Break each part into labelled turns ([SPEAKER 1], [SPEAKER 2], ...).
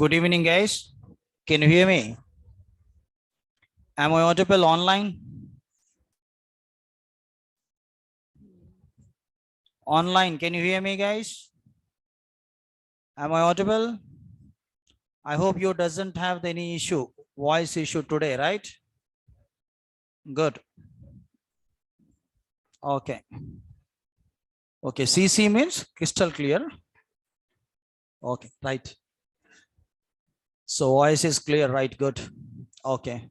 [SPEAKER 1] Good evening, guys. Can you hear me? Am I audible online? Online, can you hear me, guys? Am I audible? I hope you doesn't have any issue, voice issue today, right? Good. Okay. Okay, CC means crystal clear. Okay, right. So voice is clear, right? Good. Okay.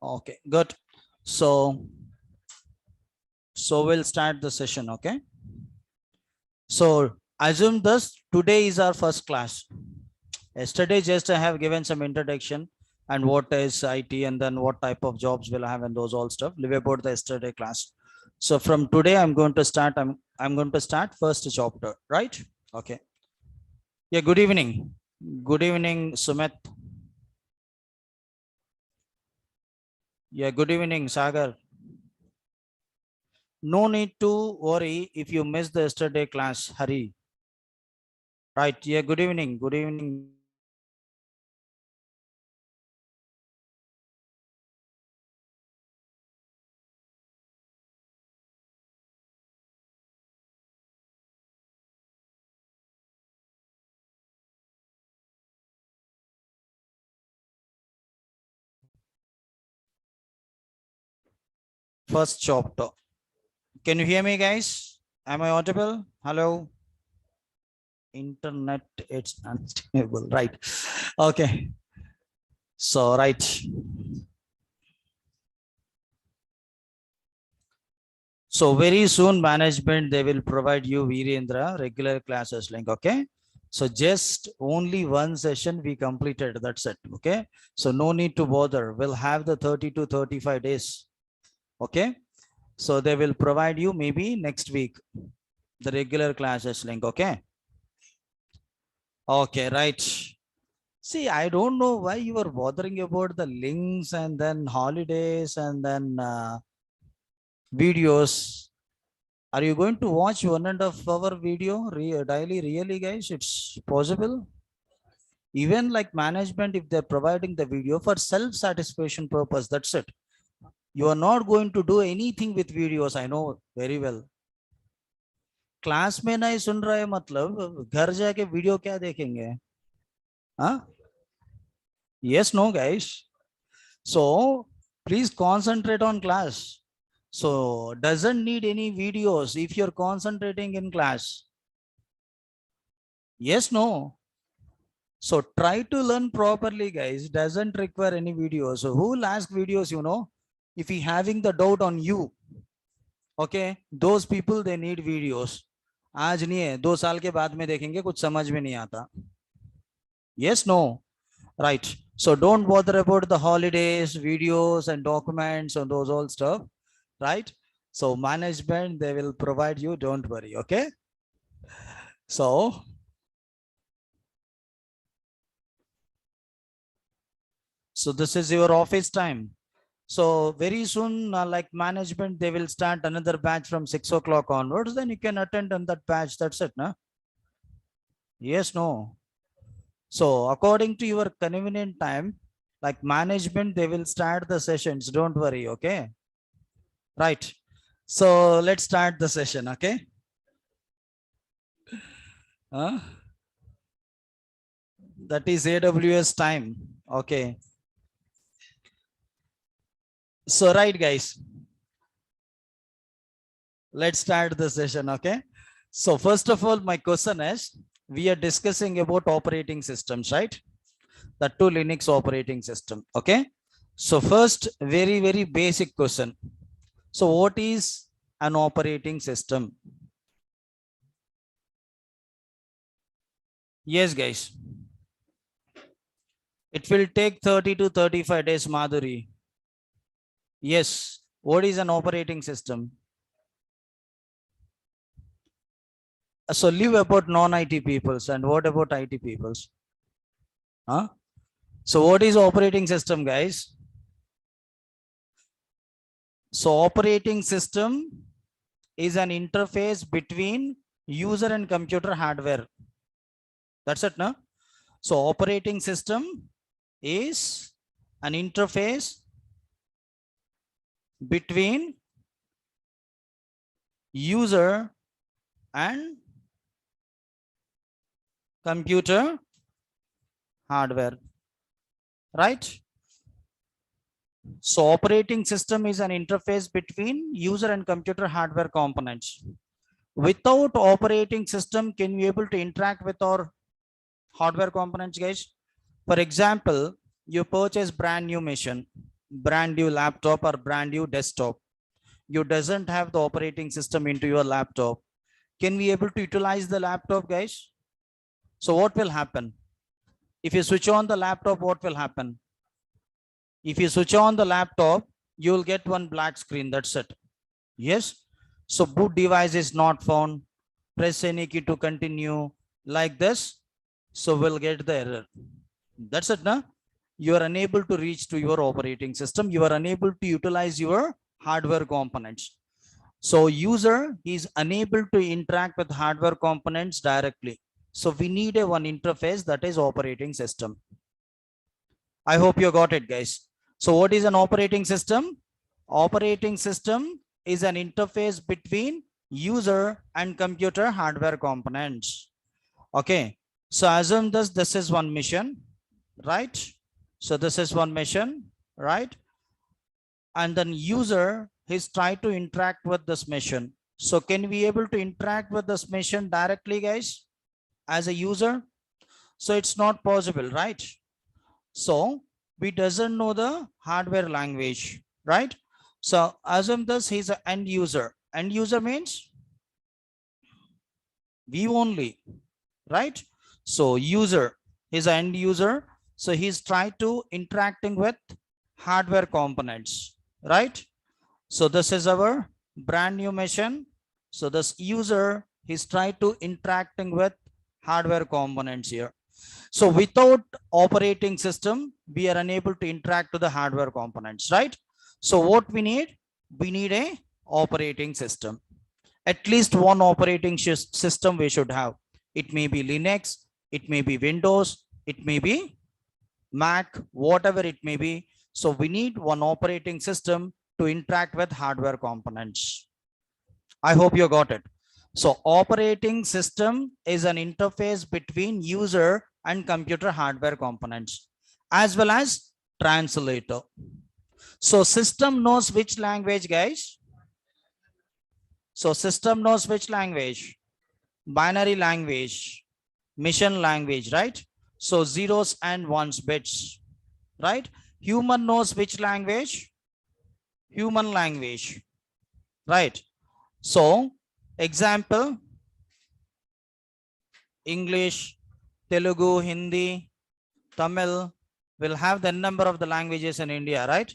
[SPEAKER 1] Okay, good. So we'll start the session, okay? So assume this today is our first class. Yesterday just I have given some introduction and what is IT and then what type of jobs will I have and those all stuff. Live about the yesterday class. So from today I'm going to start. I'm going to start first chapter, right? Okay. Yeah. Good evening. Good evening, Sumit. Yeah. Good evening, Sagar. No need to worry if you missed the yesterday class. Hurry. Right. Yeah. Good evening. Good evening. First chapter. Can you hear me, guys? Am I audible? Hello. Internet, it's unstable, right? Okay. So right. So very soon management, they will provide you Virendra regular classes link. Okay. So just only one session we completed. That's it. Okay. So no need to bother. We'll have the 30 to 35 days. Okay. So they will provide you maybe next week the regular classes link. Okay. Okay. Right. See, I don't know why you are bothering about the links and then holidays and then videos. Are you going to watch 1.5 hour video daily? Really, guys, it's possible. Even like management, if they're providing the video for self-satisfaction purpose, that's it. You are not going to do anything with videos. I know very well. Class में नहीं सुन रहे मतलब घर जाके video क्या देखेंगे हाँ yes no guys so please concentrate on class so doesn't need any videos if you're concentrating in class yes no so try to learn properly guys doesn't require any videos so who will ask videos you know if he having the doubt on you okay those people they need videos आज नहीं है 2 साल के बाद में देखेंगे कुछ समझ में नहीं आता yes no right so don't bother about the holidays videos and documents and those all stuff right so management they will provide you don't worry okay so this is your office time so very soon like management they will start another batch from 6 o'clock onwards then you can attend on that batch that's it no yes no so according to your convenient time like management they will start the sessions don't worry okay right so let's start the session okay that is AWS time okay so right guys let's start the session okay so first of all my question is we are discussing about operating systems right the two Linux operating system okay so first very basic question so what is an operating system yes guys it will take 30 to 35 days Madhuri yes what is an operating system so leave about non-IT peoples and what about IT peoples huh so what is operating system guys so operating system is an interface between user and computer hardware That's it, no? So operating system is an interface between user and computer hardware, right? So operating system is an interface between user and computer hardware components. Without operating system, can we able to interact with our hardware components, guys? For example, you purchase brand new machine, brand new laptop or brand new desktop. You doesn't have the operating system into your laptop. Can we able to utilize the laptop, guys? So what will happen? If you switch on the laptop, what will happen? If you switch on the laptop, you will get one black screen. That's it. Yes. So boot device is not found. Press any key to continue like this. So we'll get the error. That's it. No? You are unable to reach to your operating system. You are unable to utilize your hardware components. So user is unable to interact with hardware components directly. So we need a one interface, that is operating system. I hope you got it, guys. So what is an operating system? Operating system is an interface between user and computer hardware components. Okay. So assume this is one mission, right? So this is one mission, right? And then user is trying to interact with this mission. So can we able to interact with this mission directly, guys, as a user? So it's not possible, right? So we doesn't know the hardware language, right? So assume this he's an end user. End user means we only, right? So user is an end user. So he's trying to interacting with hardware components, right? So this is our brand new machine. So this user is trying to interacting with hardware components here. So without operating system, we are unable to interact with the hardware components, right? So what we need a operating system. At least one operating system we should have. It may be Linux, it may be Windows, it may be Mac, whatever it may be. So we need one operating system to interact with hardware components. I hope you got it. So operating system is an interface between user and computer hardware components, as well as translator. So system knows which language, guys? So system knows which language? Binary language, mission language, right? So zeros and ones bits, right? Human knows which language? Human language, right? So example, English, Telugu, Hindi, Tamil will have the number of the languages in India, right?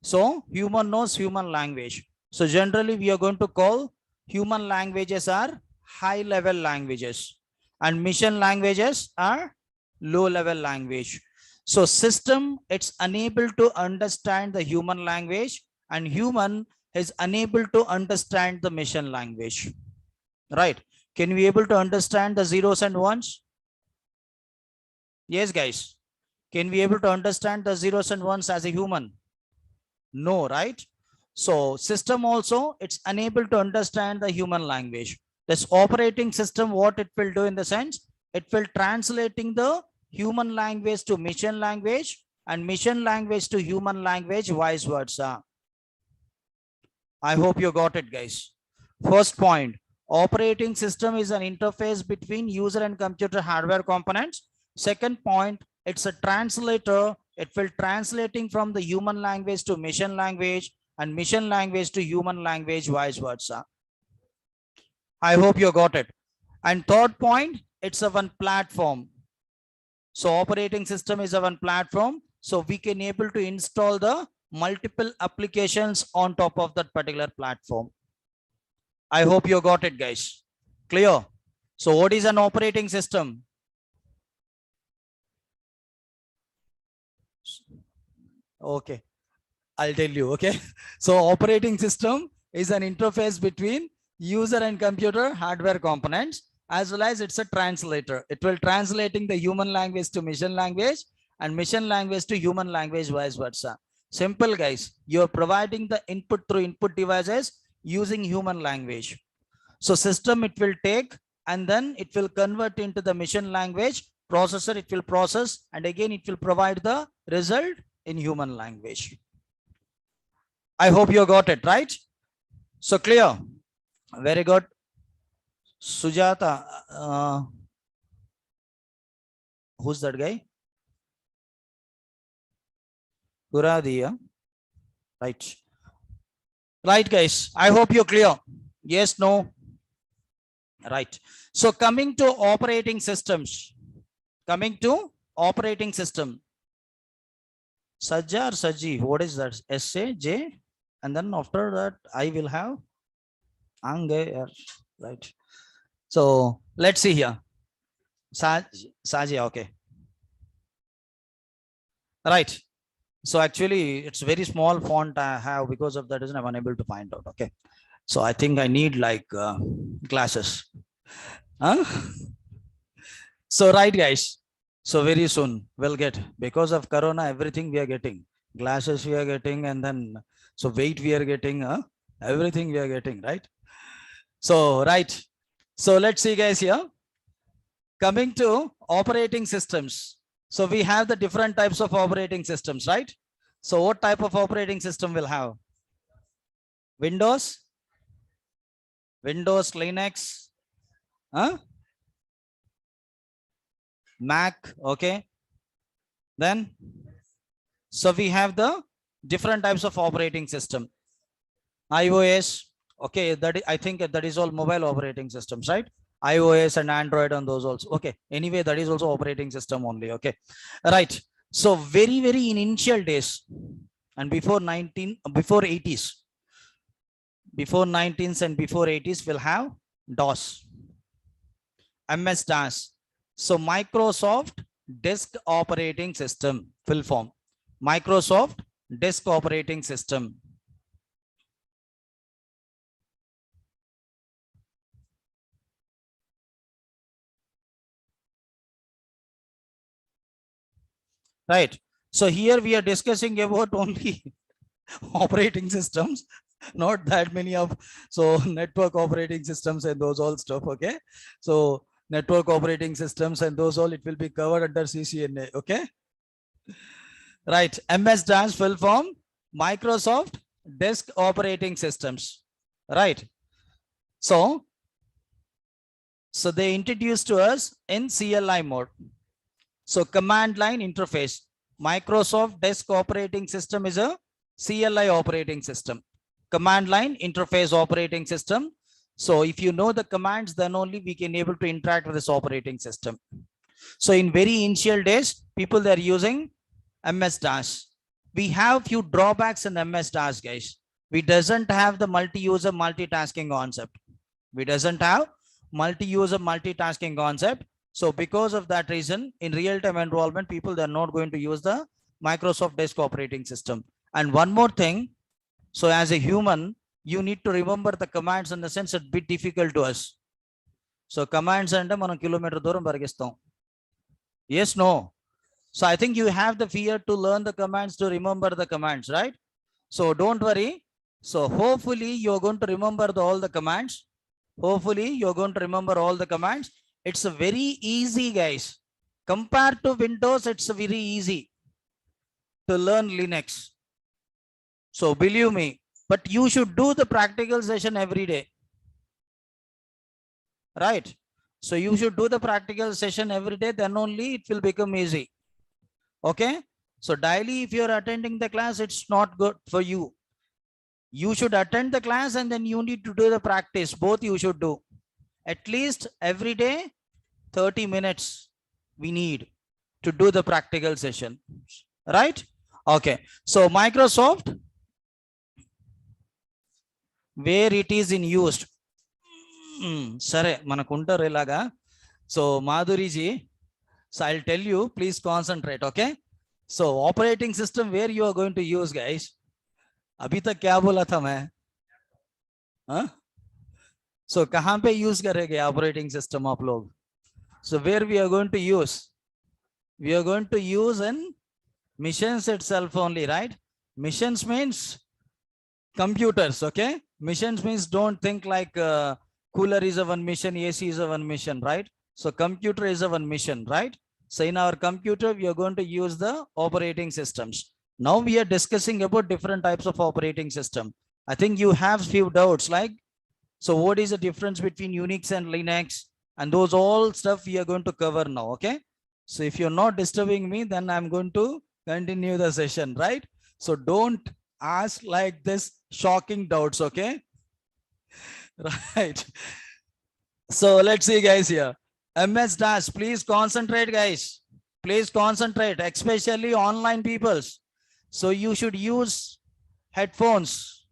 [SPEAKER 1] So human knows human language. So generally we are going to call human languages are high level languages and mission languages are low level language. So system, it's unable to understand the human language and human is unable to understand the mission language, right? Can we able to understand the zeros and ones? Yes, guys. Can we able to understand the zeros and ones as a human? No, right? So system also, it's unable to understand the human language. This operating system, what it will do in the sense, it will translating the human language to mission language and mission language to human language, vice versa. I hope you got it, guys. First point, operating system is an interface between user and computer hardware components. Second point, it's a translator. It will translating from the human language to mission language and mission language to human language, vice versa. I hope you got it. And third point, it's a one platform. So operating system is a one platform. So we can able to install the multiple applications on top of that particular platform. I hope you got it, guys. Clear? So what is an operating system? Okay, I'll tell you. Okay. So operating system is an interface between user and computer hardware components. as well as it's a translator. It will translating the human language to machine language and machine language to human language, vice versa. Simple, guys. You're providing the input through input devices using human language. So system it will take and then it will convert into the machine language. Processor it will process and again it will provide the result in human language. I hope you got it, right? So clear. Very good. Sujata, who's that guy? Guradia. Right. Right, guys. I hope you're clear. Yes, no. Right. So coming to operating systems. Coming to operating system. Sajja or Saji? What is that? S-A, J? And then after that, I will have Ange. Right. So let's see here. Saji, okay. Right. So actually, it's very small font I have. Because of that reason, I'm unable to find out. Okay. So I think I need like glasses. Huh? So right, guys. So very soon we'll get, because of Corona, everything we are getting. Glasses we are getting, and then so weight we are getting. Everything we are getting, right? So right. So let's see, guys, here. Coming to operating systems. So we have the different types of operating systems, right? So what type of operating system will have? Windows, Linux, Mac, okay. Then, so we have the different types of operating system. iOS, okay, that I think that is all mobile operating systems, right? iOS and Android and those also. Okay, anyway, that is also operating system only. Okay, right. So very in initial days and before 80s, before 19s and before 80s, we'll have DOS, MS-DOS. So Microsoft Disk Operating System, full form. Microsoft Disk Operating System. Right. So here we are discussing about only operating systems, not that many of, so network operating systems and those all stuff. Okay. So network operating systems and those all, it will be covered under CCNA. Okay. Right. MS-DOS full form, Microsoft Disk Operating Systems. Right. So they introduced to us in CLI mode. So command line interface. Microsoft Disk Operating System is a CLI operating system. Command line interface operating system. So if you know the commands, then only we can able to interact with this operating system. So in very initial days, people they are using MS-DOS. We have few drawbacks in MS-DOS, guys. We doesn't have the multi-user multitasking concept. We doesn't have multi-user multitasking concept. So because of that reason, in real-time environment, people they're not going to use the Microsoft Disk Operating System. And one more thing, so as a human, you need to remember the commands in the sense it's a bit difficult to us. So commands and మనం kilometer దూరం పరిగిస్తాం. Yes, no. So I think you have the fear to learn the commands, to remember the commands, right? So don't worry. So hopefully you're going to remember all the commands. Hopefully you're going to remember all the commands. It's a very easy, guys. Compared to Windows, it's very easy to learn Linux. So believe me, but you should do the practical session every day. Right? So you should do the practical session every day, then only it will become easy. Okay? So daily, if you're attending the class, it's not good for you. You should attend the class and then you need to do the practice. Both you should do. At least every day, 30 minutes we need to do the practical session. Right? Okay. So Microsoft, where it is in used. Sare, manakuntaru ilaga. So Madhuri ji, so I'll tell you, please concentrate. Okay. So operating system where you are going to use, guys. Abhi tak kya bola tha main? Huh? So कहाँ पे use करेंगे operating system आप लोग? So where we are going to use? We are going to use in missions itself only, right? Missions means computers, okay? Missions means don't think like cooler is a one mission, AC is a one mission, right? So computer is a one mission, right? So in our computer, we are going to use the operating systems. Now we are discussing about different types of operating system. I think you have few doubts like, so what is the difference between Unix and Linux? And those all stuff we are going to cover now, okay? So if you're not disturbing me, then I'm going to continue the session, right? So don't ask like this shocking doubts, okay? Right. So let's see guys here. MS Dash, please concentrate guys. Please concentrate, especially online peoples. So you should use headphones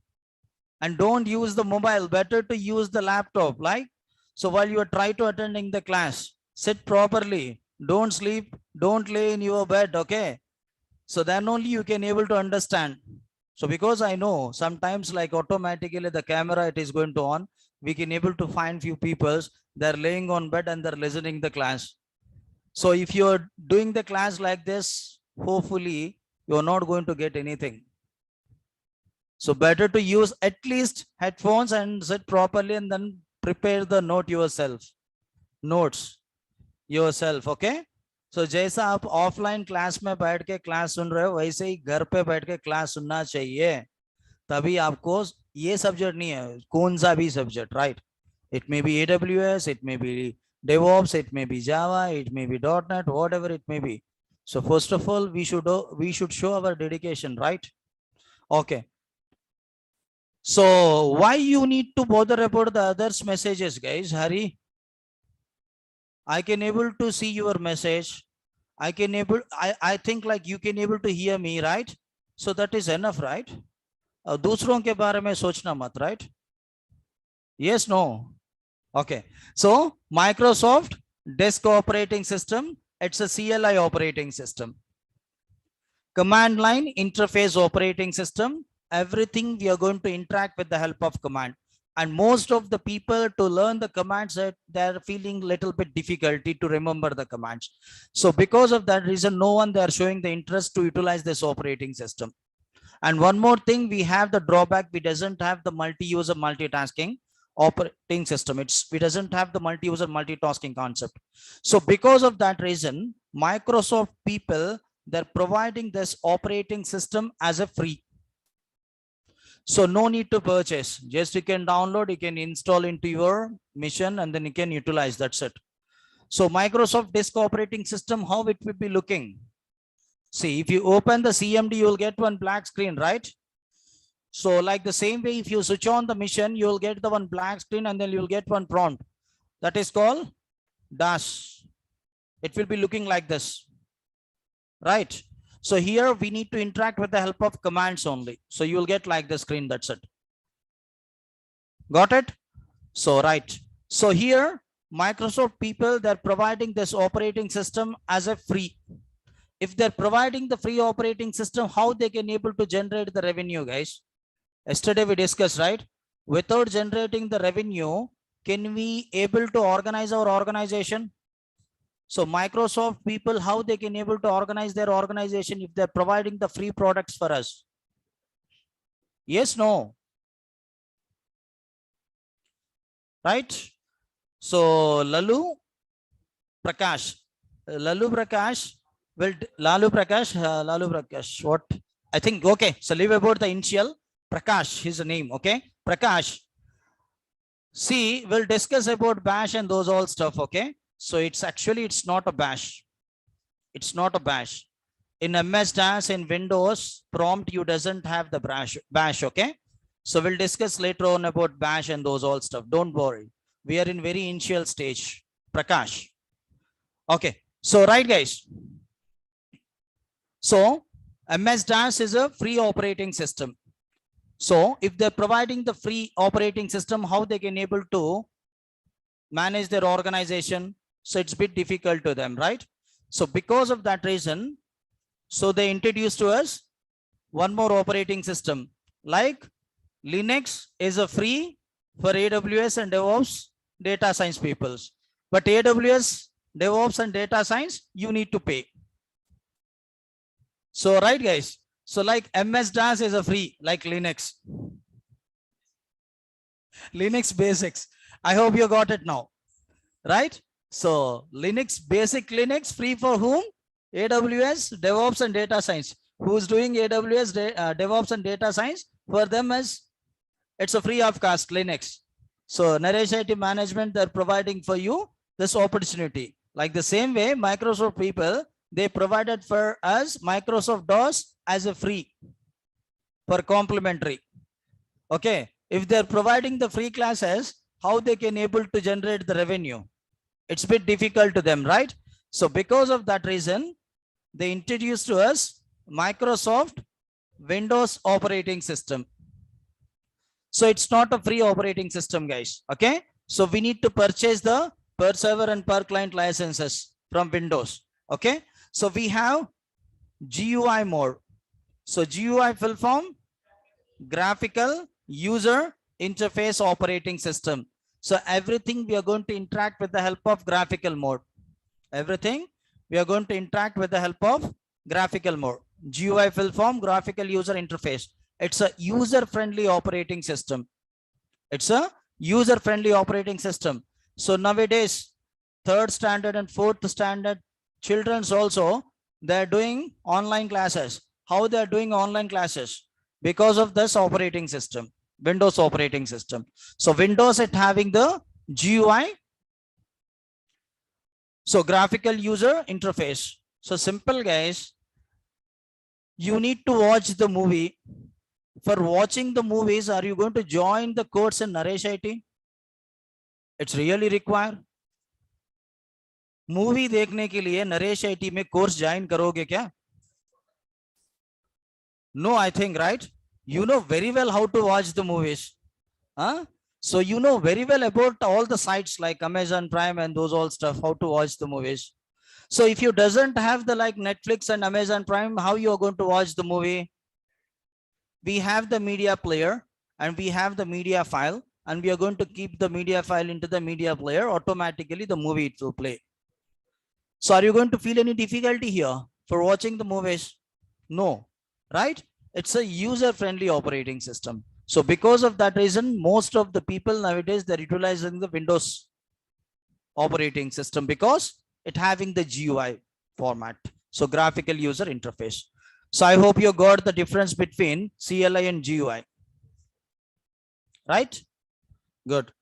[SPEAKER 1] and don't use the mobile. Better to use the laptop. Like, so while you are trying to attending the class, sit properly. Don't sleep. Don't lay in your bed. Okay. So then only you can able to understand. So because I know sometimes like automatically the camera it is going to on, we can able to find few peoples they're laying on bed and they're listening the class. So if you're doing the class like this, hopefully you're not going to get anything. So better to use at least headphones and sit properly and then prepare the note yourself. Notes yourself, okay? So जैसा आप offline class में बैठ के class सुन रहे हो वैसे ही घर पे बैठ के क्लास सुनना चाहिए तभी आपको ये सब्जेक्ट नहीं है कौन सा भी subject right it may be AWS it may be DevOps it may be Java it may be .NET whatever it may be. So first of all we should show our dedication, right? Okay. So why you need to bother about the others messages guys? Hari, I can able to see your message. I think like you can able to hear me, right? So that is enough, right? दूसरों के बारे में सोचना मत, right? Yes, no. Okay. So Microsoft Desk Operating System, it's a CLI operating system. Command line interface operating system, everything we are going to interact with the help of command. And most of the people to learn the commands that they're feeling little bit difficulty to remember the commands. So because of that reason, no one they're showing the interest to utilize this operating system. And one more thing, we have the drawback, we doesn't have the multi-user multitasking operating system. We doesn't have the multi-user multitasking concept. So because of that reason, Microsoft people, they're providing this operating system as a free. So no need to purchase, just you can download, you can install into your mission and then you can utilize, that's it. So Microsoft Disk Operating System, how it will be looking? See, if you open the CMD, you will get one black screen, right? So like the same way, if you switch on the mission, you will get the one black screen and then you will get one prompt. That is called dash. It will be looking like this, right? So here we need to interact with the help of commands only. So you will get like the screen, that's it. Got it? So right. So here Microsoft people, they're providing this operating system as a free. If they're providing the free operating system, how they can able to generate the revenue, guys? Yesterday we discussed, right? Without generating the revenue, can we able to organize our organization? So Microsoft people, how they can able to organize their organization if they're providing the free products for us? Yes, no. Right? So Lalu Prakash, Lalu Prakash, what? I think, okay. So leave about the initial. Prakash, his name, okay? Prakash. See, we'll discuss about bash and those all stuff, okay? So it's not a bash. It's not a bash. In MS-DOS, in Windows, prompt, you doesn't have the bash, okay? So we'll discuss later on about bash and those all stuff. Don't worry. We are in very initial stage. Prakash. Okay. So, right, guys. So, MS-DOS is a free operating system. So, if they're providing the free operating system, how they can able to manage their organization? So it's a bit difficult to them, right? So because of that reason, so they introduced to us one more operating system, like Linux is a free for AWS and DevOps data science peoples. But AWS, DevOps and data science, you need to pay. So, right, guys. So, like MS-DOS is a free, like Linux. Linux basics. I hope you got it now, right? So, Linux, basic Linux, free for whom? AWS, DevOps and data science. Who's doing AWS, DevOps and data science? For them as it's a free of cost Linux. So Naresh IT management, they're providing for you this opportunity. Like the same way, Microsoft people, they provided for us Microsoft DOS as a free for complimentary. Okay. If they're providing the free classes, how they can able to generate the revenue? It's a bit difficult to them, right? So because of that reason, they introduced to us Microsoft Windows operating system. So it's not a free operating system, guys. Okay. So we need to purchase the per server and per client licenses from Windows. Okay. So we have GUI mode. So GUI full form, graphical user interface operating system. So everything we are going to interact with the help of graphical mode. Everything we are going to interact with the help of graphical mode. GUI full form, graphical user interface. It's a user-friendly operating system. It's a user-friendly operating system. So nowadays, 3rd standard and 4th standard children's also, they're doing online classes. How they're doing online classes? Because of this operating system, Windows operating system. So Windows is having the GUI. So graphical user interface. So simple, guys. You need to watch the movie. For watching the movies, are you going to join the course in Naresh IT? It's really required. Movie देखने के लिए Naresh IT में course join करोगे क्या? No, I think, right? You know very well how to watch the movies. Huh? So you know very well about all the sites like Amazon Prime and those all stuff, how to watch the movies. So if you doesn't have the like Netflix and Amazon Prime, how you are going to watch the movie? We have the media player and we have the media file, and we are going to keep the media file into the media player. Automatically the movie it will play. So are you going to feel any difficulty here for watching the movies? No, right? It's a user-friendly operating system. So because of that reason, most of the people nowadays, they're utilizing the Windows operating system because it having the GUI format. So graphical user interface. So I hope you got the difference between CLI and GUI. Right? Good.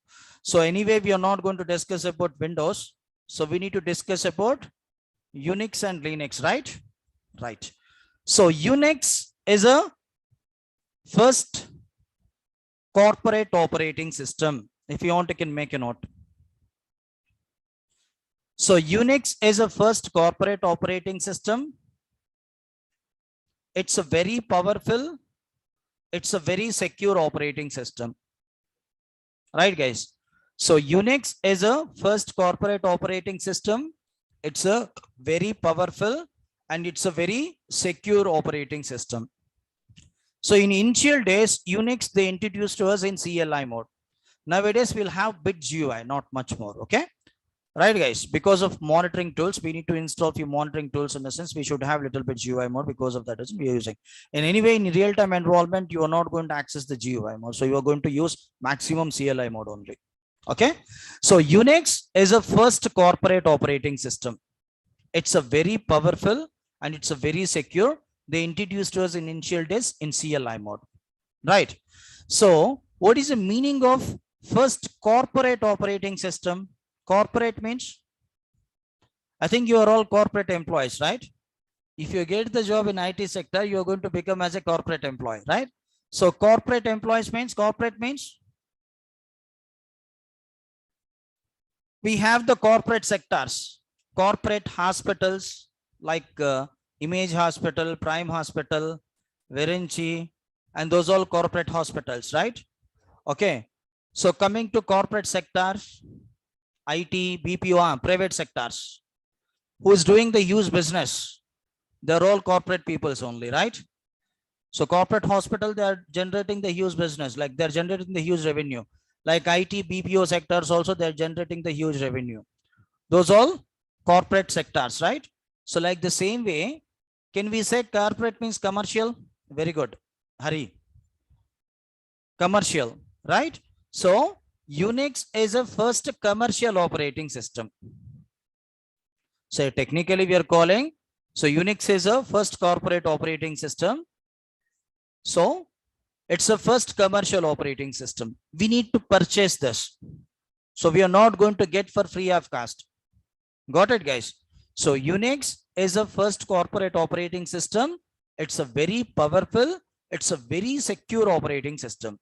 [SPEAKER 1] So anyway, we are not going to discuss about Windows. So we need to discuss about Unix and Linux, right? Right. So Unix is a first corporate operating system. If you want, you can make a note. So Unix is a first corporate operating system. It's a very powerful, it's a very secure operating system. Right, guys? So Unix is a first corporate operating system. It's a very powerful and it's a very secure operating system. So in initial days, Unix, they introduced to us in CLI mode. Nowadays, we'll have bit GUI, not much more, okay? Right, guys? Because of monitoring tools, we need to install few monitoring tools. In a sense, we should have little bit GUI mode. Because of that reason, we are using. And anyway, in real-time environment, you are not going to access the GUI mode. So you are going to use maximum CLI mode only. Okay? So Unix is a first corporate operating system. It's a very powerful and it's a very secure. They introduced to us in initial days in CLI mode. Right? So what is the meaning of first corporate operating system? Corporate means, I think you are all corporate employees, right? If you get the job in IT sector, you are going to become as a corporate employee, right? So corporate employees means, corporate means, we have the corporate sectors, corporate hospitals like Image Hospital, Prime Hospital, Virinchi, and those all corporate hospitals, right? Okay. So coming to corporate sectors, IT, BPO, private sectors, who is doing the huge business, they're all corporate peoples only, right? So corporate hospital, they are generating the huge business, like they're generating the huge revenue. Like IT, BPO sectors also, they're generating the huge revenue. Those all corporate sectors, right? So like the same way, can we say corporate means commercial? Very good. Hari. Commercial, right? So Unix is a first commercial operating system. So technically we are calling, so Unix is a first corporate operating system. So it's a first commercial operating system. We need to purchase this. So we are not going to get for free of cost. Got it, guys? So Unix is a first corporate operating system. It's a very powerful, it's a very secure operating system.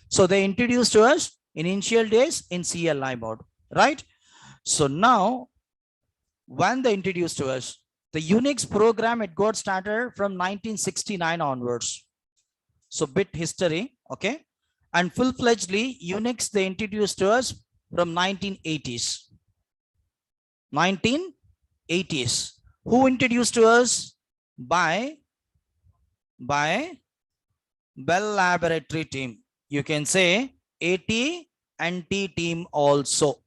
[SPEAKER 1] So they introduced to us in initial days in CLI mode, right? So now, when they introduced to us, the Unix program, it got started from 1969 onwards. So bit history, okay? And full-fledgedly, Unix, they introduced to us from 1980s. 1980s. Who introduced to us? By Bell Laboratory team. You can say AT&T team also.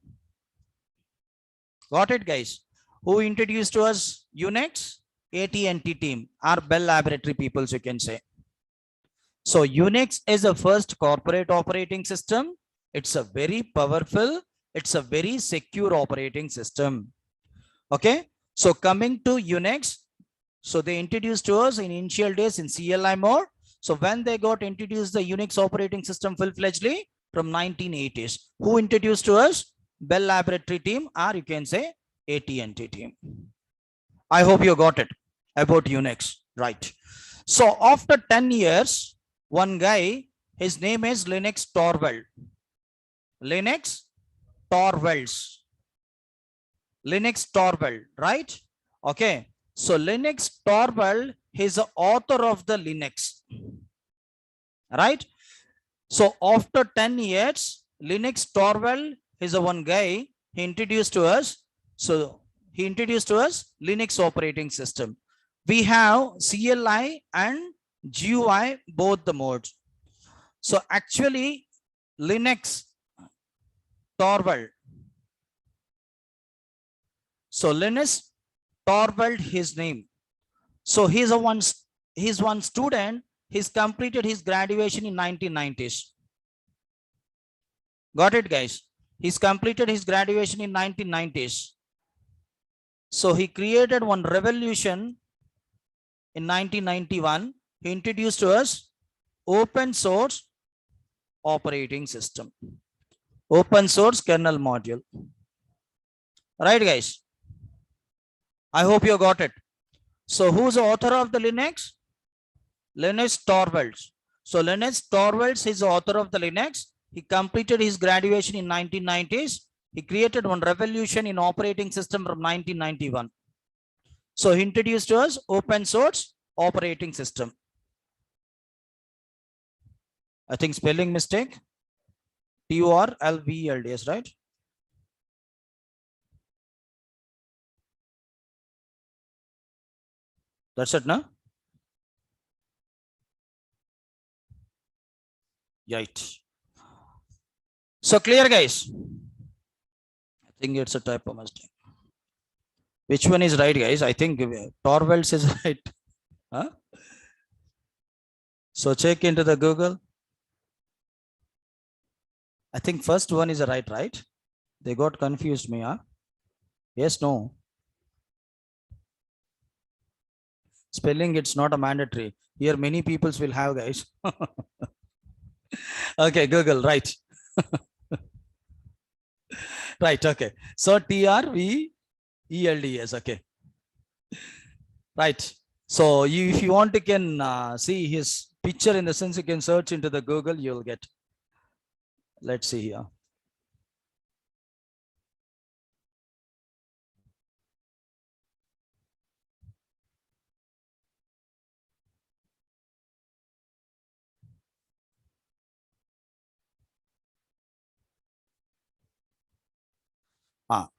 [SPEAKER 1] Got it, guys? Who introduced to us Unix? AT&T team, or Bell Laboratory people, you can say. So Unix is a first corporate operating system. It's a very powerful, it's a very secure operating system. Okay. So coming to Unix, so they introduced to us in initial days in CLI mode. So when they got introduced the Unix operating system full-fledgedly from 1980s, who introduced to us? Bell Laboratory team, or you can say AT&T team. I hope you got it about Unix, right? So after 10 years, one guy, his name is Linux Torvald. Linux Torvalds. Linux Torvald, right? Okay. So Linux Torvald, he's the author of the Linux, right? So after 10 years, Linux Torvald is a one guy, he introduced to us. So he introduced to us Linux operating system. We have CLI and GUI, both the modes. So actually Linux Torvald. So Linus Torvald, his name. So he's one student. He's completed his graduation in 1990s. Got it, guys? He's completed his graduation in 1990s. So he created one revolution in 1991. He introduced to us open source operating system, open source kernel module. Right, guys? I hope you got it. So who's the author of the Linux? Linus Torvalds. So Linus Torvalds is the author of the Linux. He completed his graduation in 1990s. He created one revolution in operating system from 1991. So he introduced to us open source operating system. I think spelling mistake. Torvalds, right? That's it, no? Right. So clear, guys? I think it's a typo mistake. Which one is right, guys? I think Torvalds is right. Huh? So check into the Google. I think first one is right? They got confused me, huh? Yes, no. Spelling, it's not a mandatory. Here many peoples will have, guys. Okay, Google, right. Right, okay. So TRVELDS, okay. Right. So if you want, you can see his picture, in the sense you can search into the Google, you'll get. Let's see here.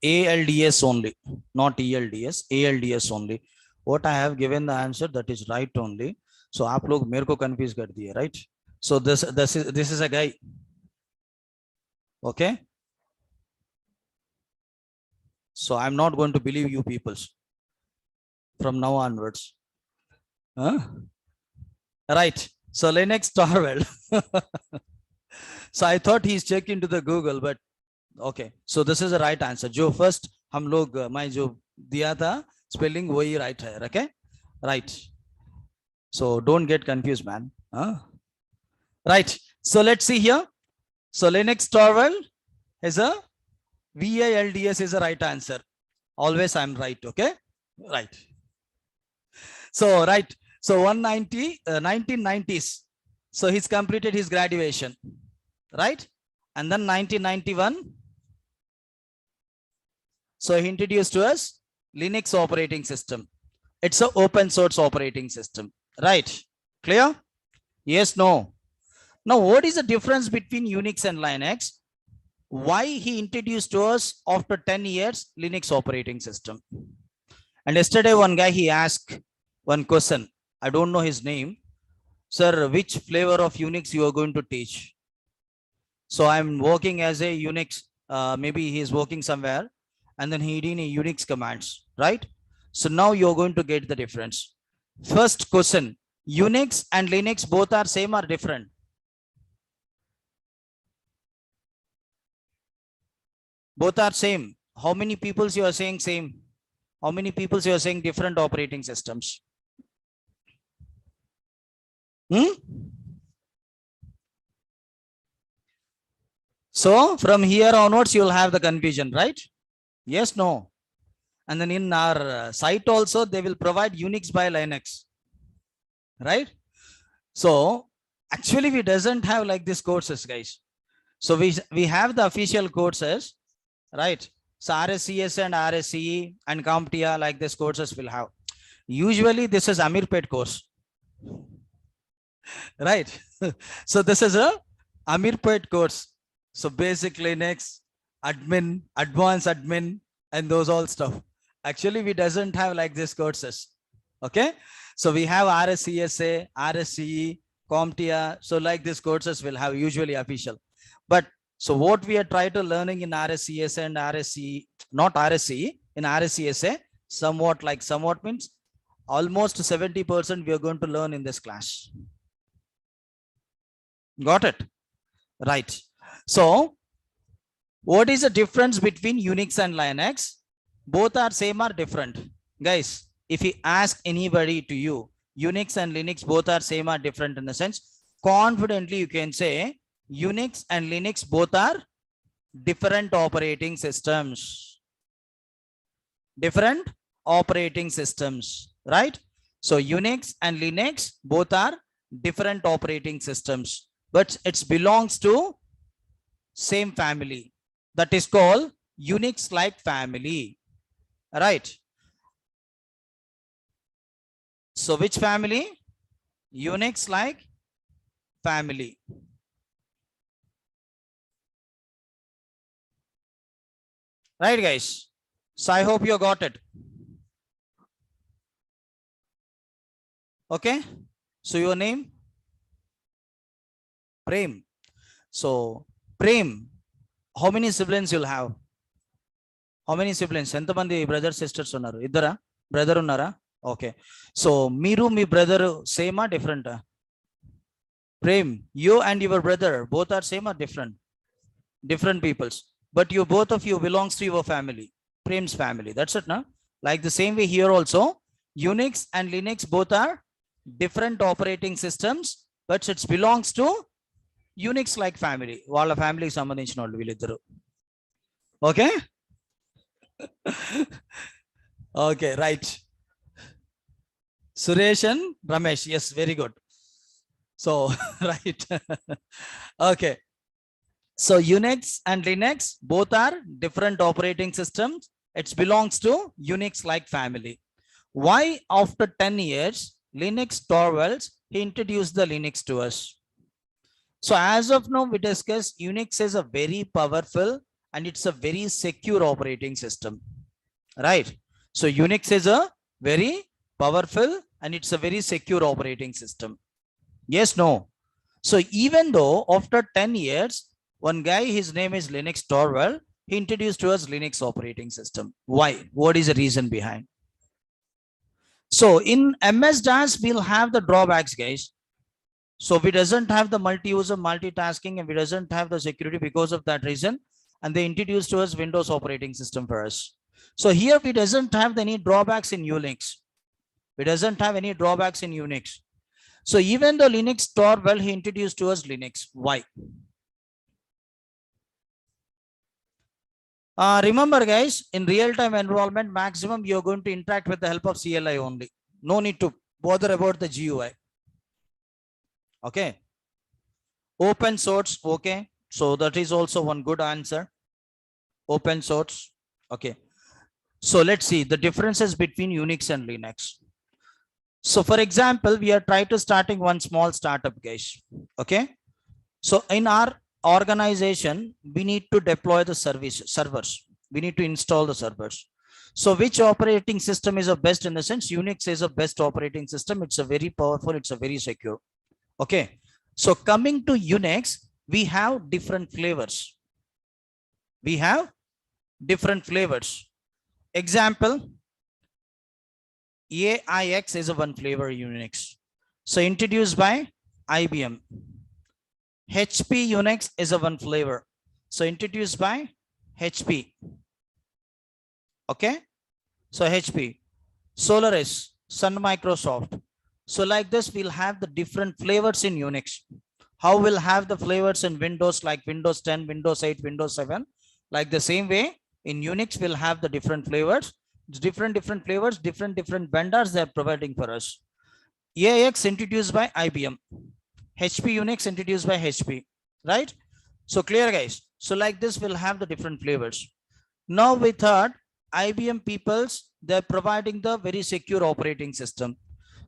[SPEAKER 1] ALDS only, not ELDS, ALDS only. What I have given the answer, that is right only. So आप लोग मेरे को confuse कर दिए, right? So this is a guy. Okay. So I'm not going to believe you peoples from now onwards. Huh? Right. So Linux Torvald. So I thought he's checked into the Google, but okay. So this is the right answer. जो first हम लोग मैं जो दिया था spelling वही right है. Okay. Right. So don't get confused, man. Huh? Right. So let's see here. So Linux Torvald is a VALDS is the right answer. Always I'm right. Okay. Right. So right. So 1990s. So he's completed his graduation. Right. And then 1991. So he introduced to us Linux operating system. It's an open source operating system. Right. Clear? Yes, no. Now, what is the difference between Unix and Linux? Why he introduced to us after 10 years Linux operating system? And yesterday one guy, he asked one question. I don't know his name. Sir, which flavor of Unix you are going to teach? So I'm working as a Unix, maybe he is working somewhere and then he did a Unix commands, right? So now you're going to get the difference. First question, Unix and Linux both are same or different? Both are same. How many people you are saying same? How many people you are saying different operating systems? So from here onwards, you'll have the confusion, right? Yes, no. And then in our site also, they will provide Unix by Linux, right? So actually we doesn't have like these courses, guys. So we have the official courses, right? So RSCS and RSCE and CompTIA, like these courses will have. Usually this is Amirpet course, right? So this is a Amirpet course. So basic Linux, admin, advanced admin, and those all stuff. Actually, we doesn't have like these courses. Okay. So we have RSCSA, RSCE, CompTIA. So like these courses will have usually official. But so what we are trying to learning in RSCSA and RSCE, not RSCE, in RSCSA, somewhat means almost 70% we are going to learn in this class. Got it? Right. So what is the difference between Unix and Linux? Both are same or different? Guys, if we ask anybody to you, Unix and Linux both are same or different in the sense, confidently you can say Unix and Linux both are different operating systems. Different operating systems, right? So Unix and Linux both are different operating systems, but it belongs to same family. That is called Unix-like family, right? So which family? Unix-like family. Right, guys? So I hope you got it. Okay. So your name? Prem. So Prem, how many siblings you'll have? How many siblings? ఎంతమంది brothers sisters ఉన్నారు? ఇద్దరా? Brother ఉన్నారా? Okay. So మీరు మీ brother same or different? Prem, you and your brother both are same or different? Different peoples. But you both of you belongs to your family. Prem's family. That's it, no? Like the same way here also, Unix and Linux both are different operating systems, but it belongs to Unix like family. వాళ్ళ ఫ్యామిలీకి సంబంధించిన వాళ్ళు వీళ్ళిద్దరు. Okay. Okay, right. Suresh and Ramesh. Yes, very good. So, right. Okay. So Unix and Linux both are different operating systems. It belongs to Unix like family. Why after 10 years, Linux Torvalds, he introduced the Linux to us? So as of now, we discussed Unix is a very powerful and it's a very secure operating system, right? So Unix is a very powerful and it's a very secure operating system. Yes, no. So even though after 10 years, One guy, his name is Linux Torvald. He introduced to us Linux operating system. Why? What is the reason behind? So in MS-DOS, we'll have the drawbacks, guys. So we doesn't have the multi-user multitasking and we doesn't have the security because of that reason. And they introduced to us Windows operating system for us. So here we doesn't have any drawbacks in Unix. We doesn't have any drawbacks in Unix. So even the Linux Torvald, he introduced to us Linux. Why? Remember guys, in real-time environment, maximum you're going to interact with the help of CLI only. No need to bother about the GUI. Okay. Open source. Okay. So that is also one good answer. Open source. Okay. So let's see the differences between Unix and Linux. So for example, we are trying to starting one small startup, guys. Okay. So in our organization, we need to deploy the servers. We need to install the servers. So which operating system is the best? In the sense, Unix is the best operating system. It's a very powerful. It's a very secure. Okay. So coming to Unix, we have different flavors. We have different flavors. Example, AIX is a one flavor Unix. So introduced by IBM. HP Unix is a one flavor. So introduced by HP. Okay. So HP. Solaris, Sun Microsoft. So like this, we'll have the different flavors in Unix. How we'll have the flavors in Windows like Windows 10, Windows 8, Windows 7. Like the same way in Unix, we'll have the different flavors. Different flavors, different vendors they're providing for us. AIX introduced by IBM. HP Unix introduced by HP, right? So clear guys. So like this, we'll have the different flavors. Now we thought IBM peoples, they're providing the very secure operating system.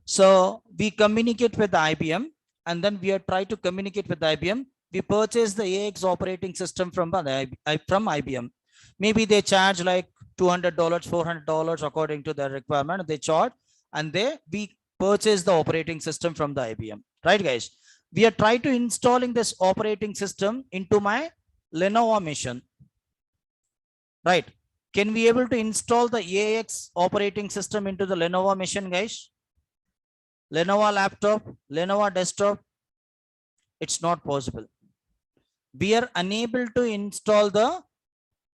[SPEAKER 1] So we communicate with IBM and then we are trying to communicate with IBM. We purchase the AIX operating system from IBM. Maybe they charge like $200, $400 according to their requirement. They charge and we purchase the operating system from the IBM, right guys? We are trying to installing this operating system into my Lenovo machine, right? Can we able to install the AIX operating system into the Lenovo machine, guys? Lenovo laptop, Lenovo desktop, it's not possible. We are unable to install the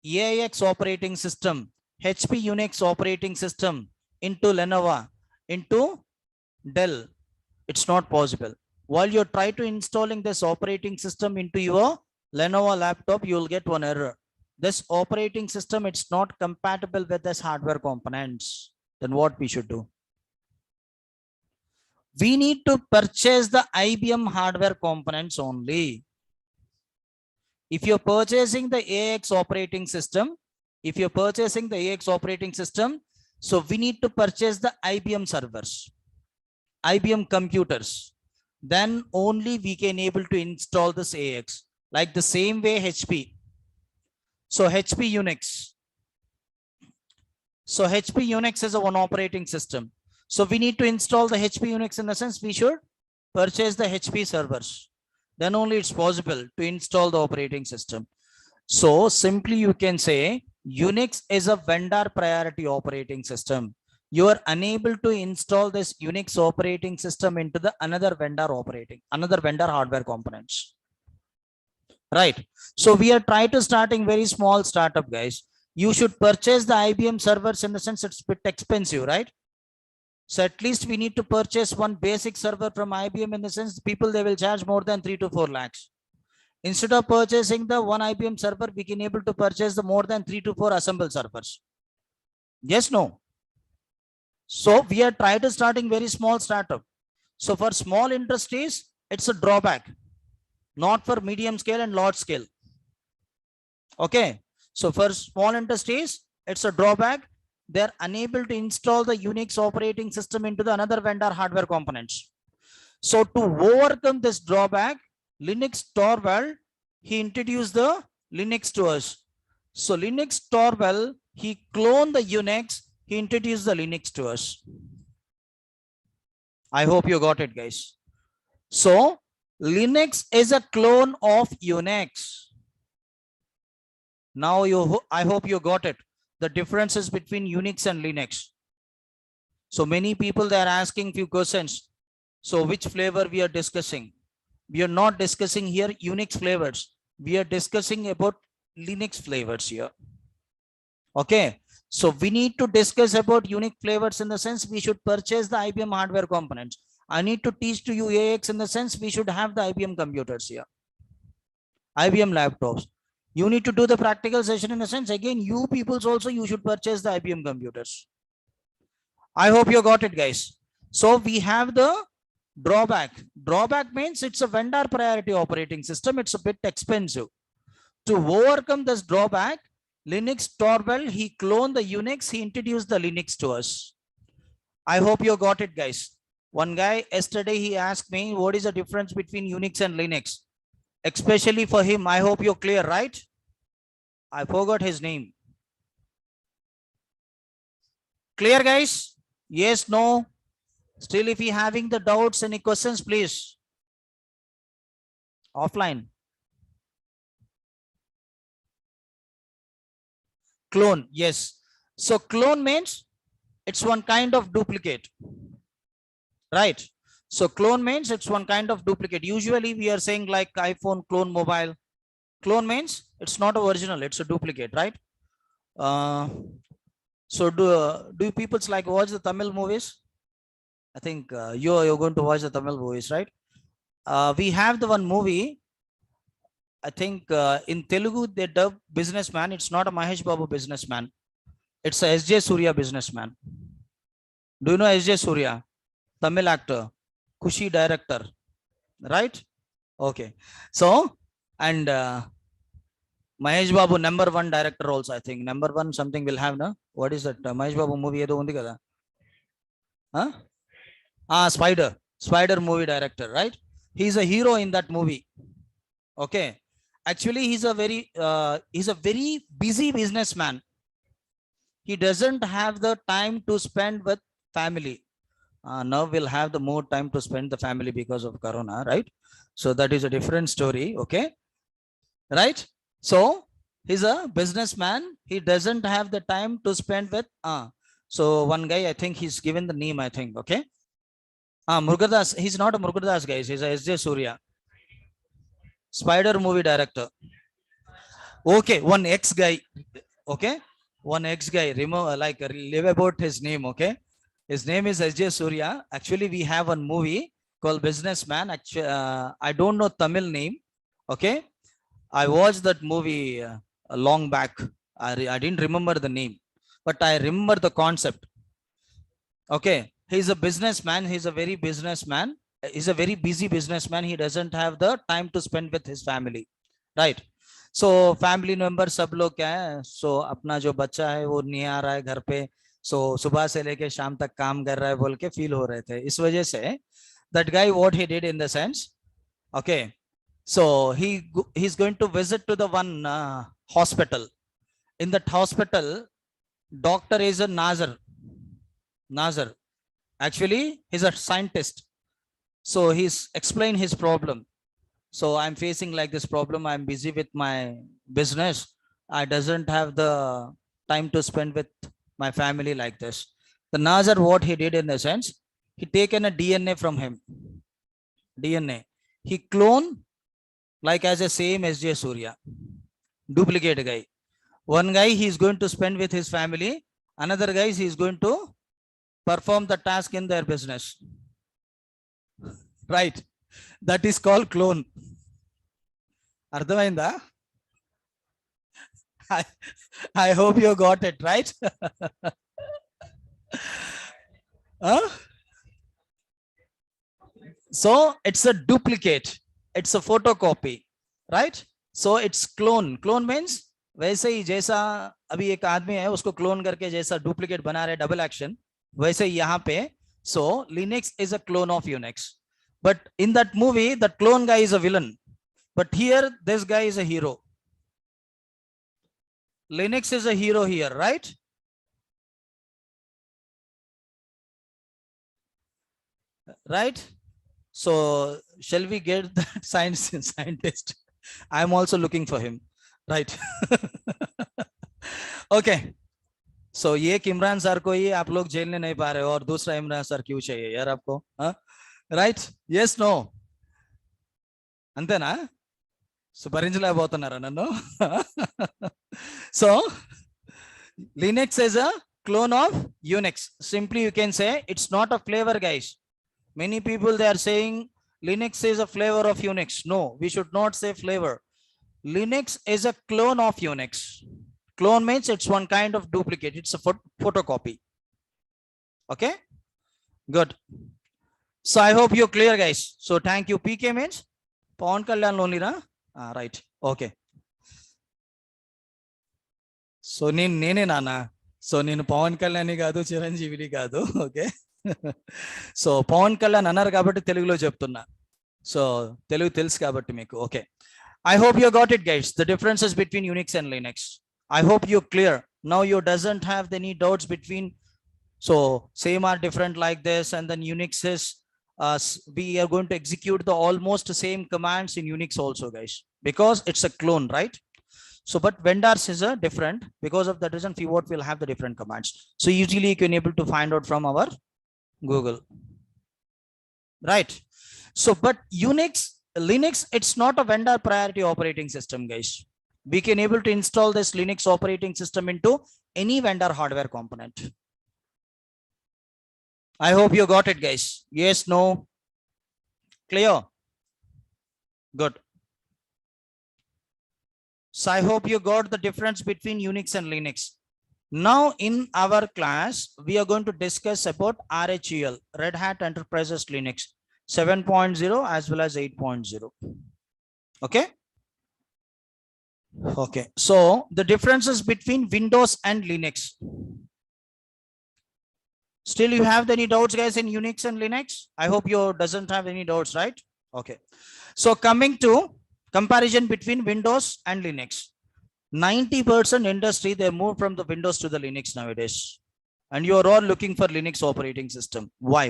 [SPEAKER 1] AIX operating system, HP Unix operating system into Lenovo, into Dell. It's not possible. While you try to installing this operating system into your Lenovo laptop, you will get one error. This operating system, it's not compatible with this hardware components. Then what we should do? We need to purchase the IBM hardware components only. If you're purchasing the AIX operating system, so we need to purchase the IBM servers, IBM computers. Then only we can able to install this AIX. Like the same way HP. So HP Unix. So HP Unix is a one operating system. So we need to install the HP Unix. In the sense, we should purchase the HP servers. Then only it's possible to install the operating system. So simply you can say Unix is a vendor priority operating system. You are unable to install this Unix operating system into the another vendor hardware components. Right. So we are trying to starting very small startup, guys. You should purchase the IBM servers. In the sense, it's a bit expensive, right? So at least we need to purchase one basic server from IBM. In the sense, people, they will charge more than 3 to 4 lakhs. Instead of purchasing the one IBM server, we can able to purchase the more than 3 to 4 assembled servers. Yes, no. So we are trying to starting very small startup. So for small industries, it's a drawback, not for medium scale and large scale. Okay. So for small industries, it's a drawback. They're unable to install the Unix operating system into the another vendor hardware components. So to overcome this drawback, Linux Torvald, he introduced the Linux to us. So Linux Torvald, he cloned the Unix, he introduced the Linux to us. I hope you got it, guys. So Linux is a clone of Unix. Now I hope you got it, the differences between Unix and Linux. So many people, they are asking few questions. So which flavor we are discussing? We are not discussing here Unix flavors, we are discussing about Linux flavors here. Okay, so we need to discuss about Unix flavors in the sense we should purchase the IBM hardware components. I need to teach to you AX in the sense we should have the IBM computers here, IBM laptops. You need to do the practical session in a sense, again, you peoples also, you should purchase the IBM computers. I hope you got it, guys. So we have the drawback. Drawback means it's a vendor priority operating system. It's a bit expensive. To overcome this drawback, Linux Torvald, he cloned the Unix, he introduced the Linux to us. I hope you got it, guys. One guy yesterday, he asked me, what is the difference between Unix and Linux? Especially for him, I hope you're clear, right? I forgot his name. Clear, guys? Yes, no? Still, if you having the doubts, any questions, please. Offline. Clone, yes. So clone means it's one kind of duplicate, right? So clone means it's one kind of duplicate. Usually we are saying like iPhone clone mobile. Clone means it's not original, it's a duplicate, right? So do people like watch the Tamil movies? I think you're going to watch the Tamil movies, right? We have the one movie, I think in Telugu they dub businessman. It's not a Mahesh Babu businessman. It's a SJ Surya businessman. Do you know SJ Surya? Tamil actor, Kushi director, right? Okay. So, and Mahesh Babu number one director also, I think. Number one something will have, no? What is that? Mahesh Babu movie edo undi kada? Huh? Spider. Spider movie director, right? He's a hero in that movie. Okay. Actually, he's a very busy businessman. He doesn't have the time to spend with family. Now we'll have the more time to spend the family because of Corona, right? So that is a different story. Okay. Right. So he's a businessman. He doesn't have the time to spend with, so one guy, I think he's given the name, I think. Okay. Murugadas, he's not a Murugadas, guys. He's a SJ Surya. Spider movie director. Okay, one ex guy. Okay, one ex guy. Remember, like live about his name. Okay, his name is SJ Surya. Actually, we have one movie called Businessman. Actually, I don't know Tamil name. Okay, I watched that movie long back. I didn't remember the name, but I remember the concept. Okay, he's a businessman. He's a very businessman. He's a very busy businessman. He doesn't have the time to spend with his family, right? So family member सब लोग क्या है, so अपना जो बच्चा है वो नहीं आ रहा है घर पे, so सुबह से लेके शाम तक काम कर रहा है बोल के फील हो रहे थे. इस वजह से that guy, what he did in the sense, okay, so he's going to visit to the one hospital. In that hospital, doctor is a Nazar. Actually, he's a scientist. So he's explained his problem. So I'm facing like this problem. I'm busy with my business. I doesn't have the time to spend with my family like this. The Nazar, what he did in a sense, he taken a DNA from him. DNA. He clone like as a same SJ Surya. Duplicate guy. One guy he's going to spend with his family. Another guy he's going to perform the task in their business. Right. That is called clone. Ardhamainda? I hope you got it, right? Huh? So it's a duplicate. It's a photocopy, right? So it's clone. Clone means वैसे ही जैसा अभी एक आदमी है उसको clone करके जैसा duplicate बना रहे डबल एक्शन, वैसे यहाँ पे so Linux is a clone of Unix. But in that movie, that clone guy is a villain. But here, this guy is a hero. Linux is a hero here, right? Right? So, shall we get that scientist? I'm also looking for him. Right okay so एक Imran sir को ही आप लोग झेलने नहीं पा रहे हो और दूसरा इमरान सर क्यों चाहिए यार आपको राइट यस नो అంతేనా సో భరించలేకపోతున్నారా నన్ను so Linux is a clone of Unix. Simply you can say it's not a flavor, guys. Many people they are saying Linux is a flavor of Unix. No, we should not say flavor. Linux is a clone of Unix. Clone means it's one kind of duplicate. It's a photocopy. Okay, good. So I hope you're clear, guys. So thank you. PK means Pawan Kalyan only, na? Right. Okay. So నేనే నాన్న so నేను పవన్ కళ్యాణ్ కాదు చిరంజీవిని కాదు okay so Pawan Kalyan అన్నారు కాబట్టి తెలుగులో చెప్తున్నా సో తెలుగు తెలుసు కాబట్టి మీకు okay I hope you got it guides the differences between Unix and Linux I hope you clear now you doesn't have any doubts between so same or different like this and then Unix is we are going to execute the almost same commands in Unix also, guys, because it's a clone, right? So, but vendors is a different, because of that reason, what will have the different commands. So usually you can able to find out from our Google, right? So, but Linux, it's not a vendor priority operating system, guys. We can able to install this Linux operating system into any vendor hardware component. I hope you got it, guys. Yes, no, clear, good. So I hope you got the difference between Unix and Linux. Now in our class, we are going to discuss about RHEL, Red Hat Enterprises Linux 7.0 as well as 8.0. Okay. Okay. So the differences between Windows and Linux. Still you have any doubts, guys, in Unix and Linux? I hope you doesn't have any doubts, right? Okay. So coming to comparison between Windows and Linux. 90% industry, they move from the Windows to the Linux nowadays. And you are all looking for Linux operating system. Why?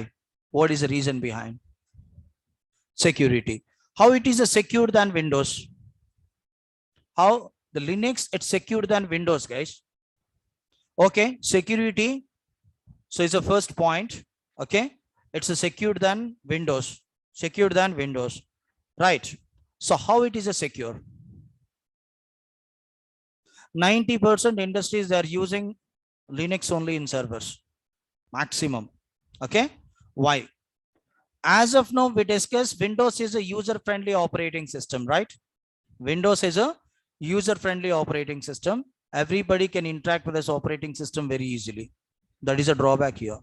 [SPEAKER 1] What is the reason behind? Security. How it is a secure than Windows? How the Linux, it's secure than Windows, guys. Okay, security. So it's the first point. Okay, it's a secure than Windows. Secure than Windows. Right. So how it is a secure? 90% industries, they are using Linux only in servers, maximum. Okay, why? As of now, we discussed Windows is a user-friendly operating system, right? Windows is a user-friendly operating system. Everybody can interact with this operating system very easily. That is a drawback here.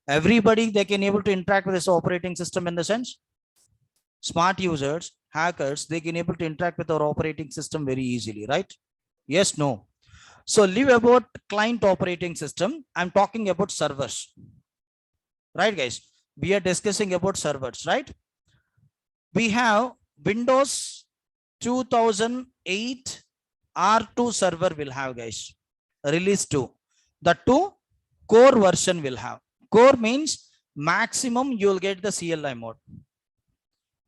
[SPEAKER 1] Everybody, they can able to interact with this operating system in the sense, smart users, hackers, they can able to interact with our operating system very easily, right? Yes, no. So leave about client operating system. I'm talking about servers, right, guys? We are discussing about servers, right? We have Windows 2008 R2 server will have, guys, release 2. The 2 core version will have. Core means maximum you will get the CLI mode.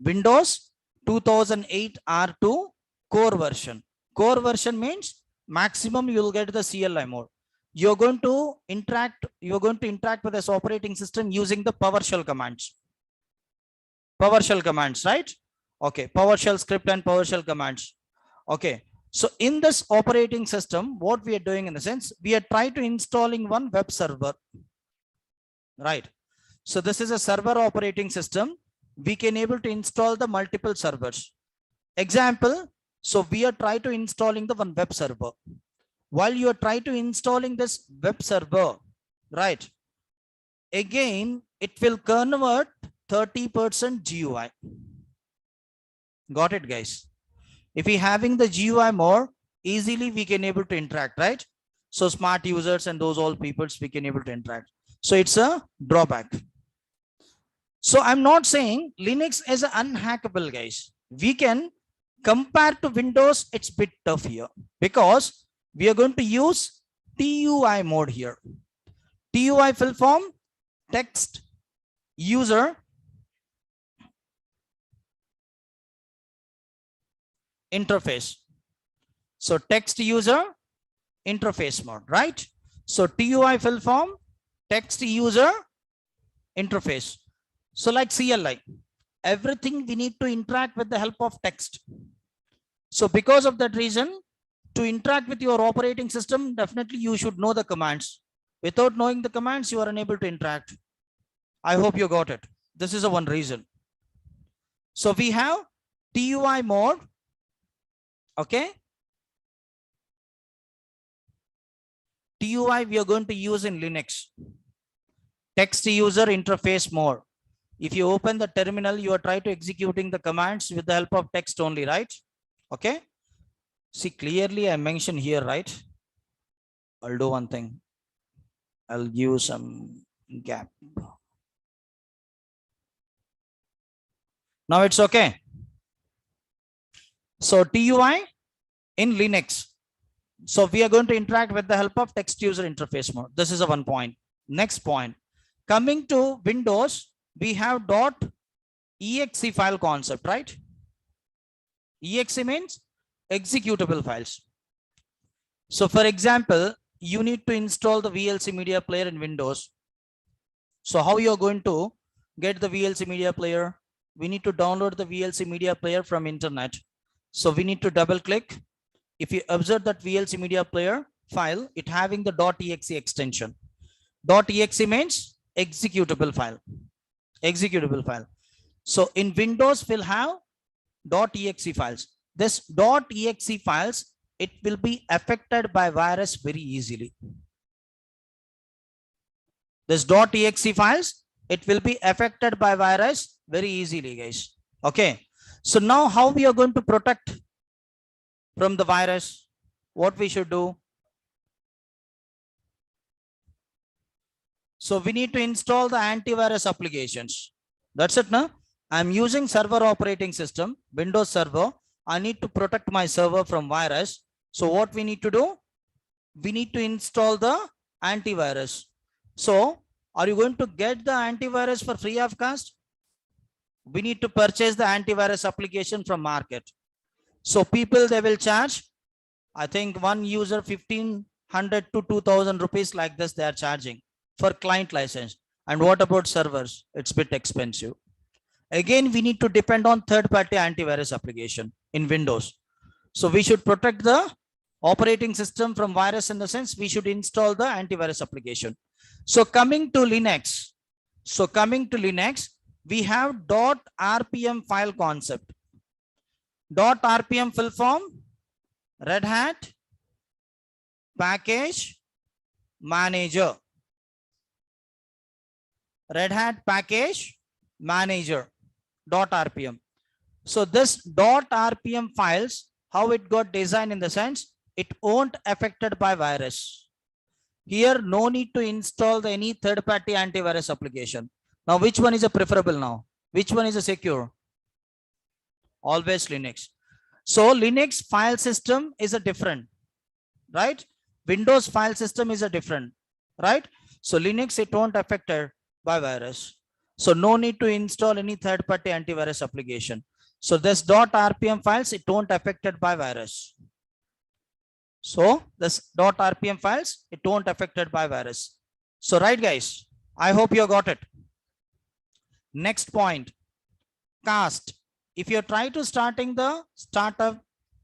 [SPEAKER 1] Windows 2008 R2 core version. Core version means maximum you will get the CLI mode. You're going to interact with this operating system using the PowerShell commands. PowerShell commands, right? Okay, PowerShell script and PowerShell commands. Okay, so in this operating system, what we are doing in the sense, we are trying to installing one web server, right? So this is a server operating system. We can able to install the multiple servers. Example, so we are trying to installing the one web server. While you are trying to installing this web server, right, again it will convert 30% GUI. Got it, guys? If we having the GUI more, easily we can able to interact, right? So smart users and those all peoples, we can able to interact. So it's a drawback. So I'm not saying Linux is unhackable, guys. We can compare to Windows, it's a bit tough here because we are going to use TUI mode here. TUI full form, text user interface. So text user interface mode, right? So TUI full form, text user interface. So like CLI, everything we need to interact with the help of text. So because of that reason, to interact with your operating system, definitely you should know the commands. Without knowing the commands, you are unable to interact. I hope you got it. This is a one reason. So we have TUI mode. Okay. TUI we are going to use in Linux. Text user interface mode. If you open the terminal, you are trying to executing the commands with the help of text only, right? Okay. See, clearly I mentioned here, right? I'll do one thing. I'll give some gap. Now it's okay. So TUI in Linux. So we are going to interact with the help of text user interface mode. This is a one point. Next point. Coming to Windows, we have .exe file concept, right? Exe means executable files. So for example, you need to install the VLC media player in Windows. So how you are going to get the VLC media player? We need to download the VLC media player from internet. So we need to double click. If you observe that VLC media player file, it having the .exe extension. .exe means executable file. Executable file. So in Windows, we'll have .exe files. This .exe files, it will be affected by virus very easily. This .exe files, it will be affected by virus very easily, guys. Okay. So now how we are going to protect from the virus? What we should do? So we need to install the antivirus applications. That's it, no? I'm using server operating system, Windows Server. I need to protect my server from virus. So what we need to do? We need to install the antivirus. So are you going to get the antivirus for free of cost? We need to purchase the antivirus application from market. So people, they will charge, I think one user 1500 to 2000 rupees like this they are charging for client license. And what about servers? It's a bit expensive. Again, we need to depend on third-party antivirus application in Windows. So we should protect the operating system from virus in the sense we should install the antivirus application. So coming to Linux. We have .rpm file concept. .rpm full form, Red Hat Package Manager. Red Hat Package Manager. .rpm. So this .rpm files, how it got designed in the sense, it won't affected by virus. Here, no need to install any third-party antivirus application. Now, which one is a preferable now? Which one is a secure? Always Linux. So Linux file system is a different, right? Windows file system is a different, right? So Linux, it won't affected by virus. So no need to install any third-party antivirus application. So this .rpm files, it won't affected by virus. So this .rpm files, it won't affected by virus. So right, guys, I hope you got it. Next point, cast. If you try to starting the startup